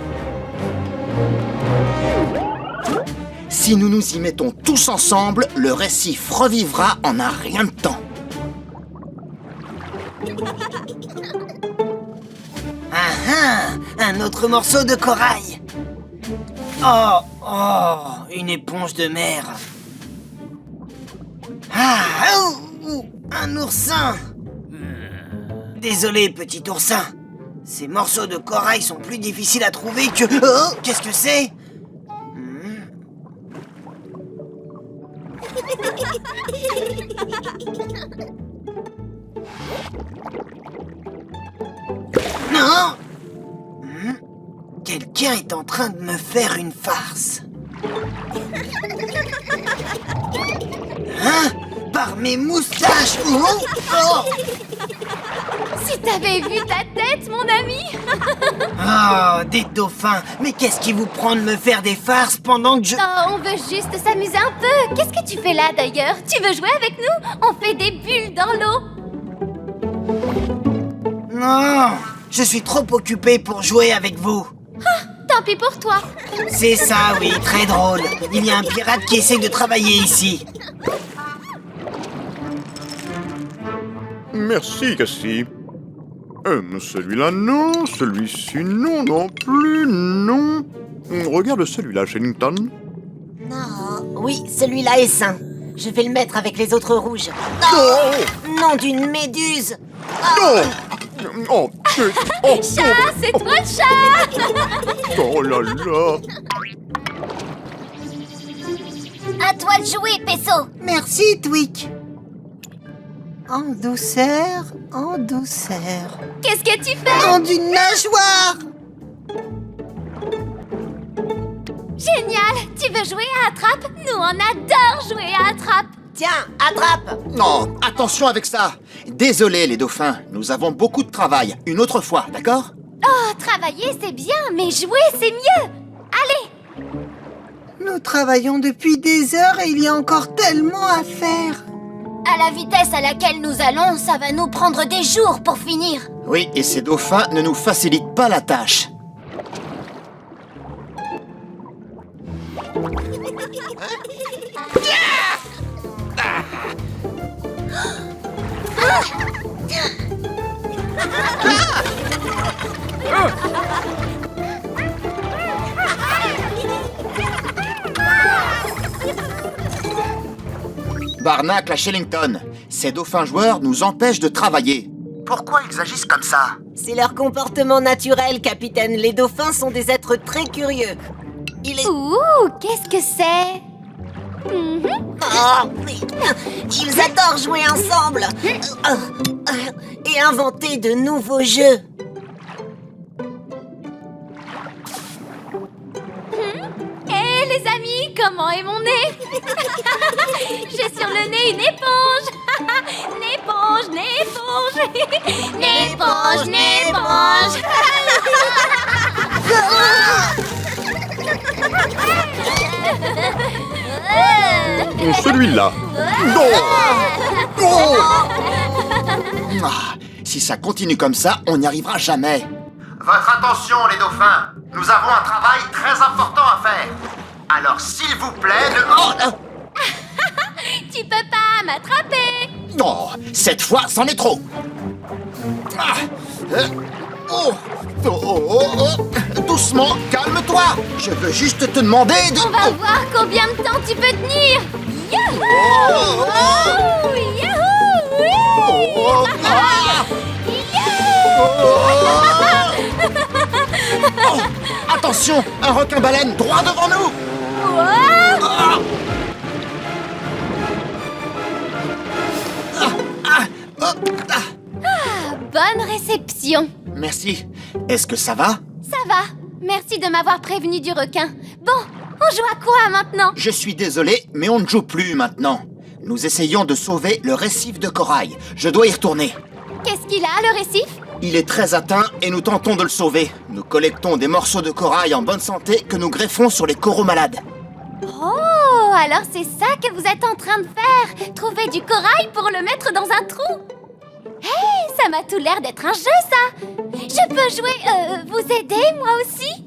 S1: Si nous nous y mettons tous ensemble, le récif revivra en un rien de temps.
S2: Un autre morceau de corail. Une éponge de mer. Un oursin. Désolé, petit oursin. Ces morceaux de corail sont plus difficiles à trouver que... Oh, qu'est-ce que c'est? Non! Quelqu'un est en train de me faire une farce. Hein? Par mes moustaches!
S7: Si t'avais vu ta tête, mon ami!
S2: Oh, des dauphins! Mais qu'est-ce qui vous prend de me faire des farces pendant que je...
S7: Oh, on veut juste s'amuser un peu. Qu'est-ce que tu fais là, d'ailleurs? Tu veux jouer avec nous? On fait des bulles dans l'eau.
S2: Non! Je suis trop occupé pour jouer avec vous.
S7: Ah, tant pis pour toi.
S2: C'est ça, oui, très drôle. Il y a un pirate qui essaie de travailler ici.
S6: Merci, Cassie. Celui-là, non. Celui-ci, non, non plus, non. Regarde celui-là, Shellington.
S10: Non, oui, celui-là est sain. Je vais le mettre avec les autres rouges. Oh, nom d'une méduse.
S6: Non. Oh,
S7: Chat, c'est toi le chat.
S6: oh là là.
S4: À toi de jouer, Peso.
S2: Merci, Tweak. En douceur, en douceur.
S7: Qu'est-ce que tu fais?
S2: Nom d'une nageoire.
S4: Tu veux jouer à attrape? Nous, on adore jouer à attrape.
S10: Tiens, attrape!
S1: Non, attention avec ça. Désolé les dauphins, nous avons beaucoup de travail. Une autre fois, d'accord?
S4: Oh, travailler, c'est bien, mais jouer, c'est mieux. Allez.
S2: Nous travaillons depuis des heures et il y a encore tellement à faire.
S4: À la vitesse à laquelle nous allons, ça va nous prendre des jours pour finir.
S1: Oui, et ces dauphins ne nous facilitent pas la tâche. Barnacle à Shellington, ces dauphins joueurs nous empêchent de travailler. Pourquoi ils agissent comme ça?
S12: C'est leur comportement naturel, capitaine. Les dauphins sont des êtres très curieux.
S4: Ouh, qu'est-ce que c'est?
S12: Oh, ils adorent jouer ensemble et inventer de nouveaux jeux.
S4: Hé les amis, comment est mon nez? J'ai sur le nez une éponge. L'éponge, l'éponge. L'éponge, l'éponge.
S6: Celui-là.
S1: Ah, si ça continue comme ça, on n'y arrivera jamais. Votre attention les dauphins, nous avons un travail très important à faire. Alors s'il vous plaît,
S4: Tu peux pas m'attraper.
S1: Oh, cette fois, c'en est trop. Doucement, calme-toi. Je veux juste te demander de...
S4: On va voir combien de temps tu peux tenir. Yahoo! Yahoo!
S1: Attention, un requin-baleine droit devant nous.
S4: Bonne réception.
S1: Merci. Est-ce que ça va?
S4: Ça va. Merci de m'avoir prévenu du requin. Bon, on joue à quoi maintenant?
S1: Je suis désolé, mais on ne joue plus maintenant. Nous essayons de sauver le récif de corail. Je dois y retourner.
S4: Qu'est-ce qu'il a, le récif?
S1: Il est très atteint et nous tentons de le sauver. Nous collectons des morceaux de corail en bonne santé que nous greffons sur les coraux malades.
S4: Oh, alors c'est ça que vous êtes en train de faire? Trouver du corail pour le mettre dans un trou? Hey, ça m'a tout l'air d'être un jeu, ça! Je peux jouer, vous aider, moi aussi?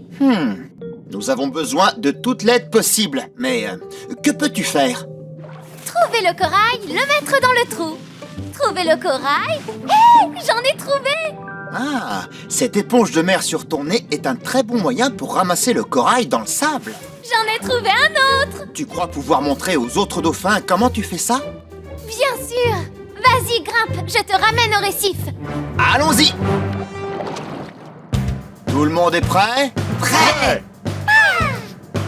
S1: Nous avons besoin de toute l'aide possible. Mais que peux-tu faire?
S4: Trouver le corail, le mettre dans le trou. Trouver le corail... Hé, j'en ai trouvé!
S1: Ah, cette éponge de mer sur ton nez est un très bon moyen pour ramasser le corail dans le sable.
S4: J'en ai trouvé un autre!
S1: Tu crois pouvoir montrer aux autres dauphins comment tu fais ça?
S4: Bien sûr! Vas-y, grimpe, je te ramène au récif.
S1: Allons-y! Tout le monde est prêt?
S6: Prêt.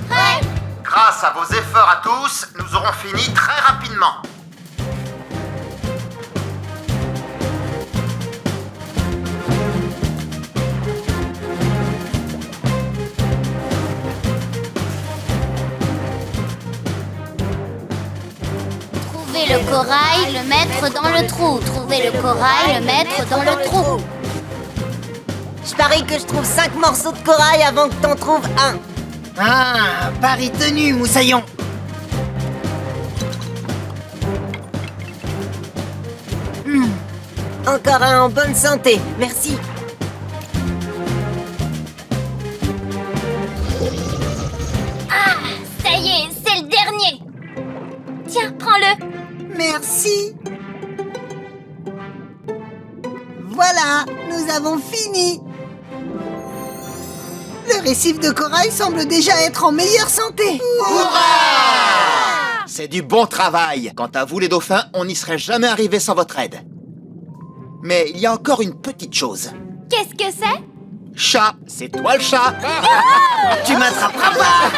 S4: Prêt?
S1: Grâce à vos efforts à tous, nous aurons fini très rapidement.
S4: Trouver le corail, le mettre dans le trou. Trouver le corail, le mettre dans le trou.
S12: Je parie que je trouve 5 morceaux de corail avant que t'en trouves un.
S2: Ah, pari tenu, Moussaillon.
S12: Encore un en bonne santé, merci.
S4: Ah, ça y est, c'est le dernier. Tiens, prends-le.
S2: Merci. Voilà, nous avons fini. Le récif de corail semble déjà être en meilleure santé.
S1: C'est du bon travail. Quant à vous les dauphins, on n'y serait jamais arrivé sans votre aide. Mais il y a encore une petite chose.
S4: Qu'est-ce que c'est?
S1: Chat, c'est toi le chat.
S2: Tu m'attraperas pas.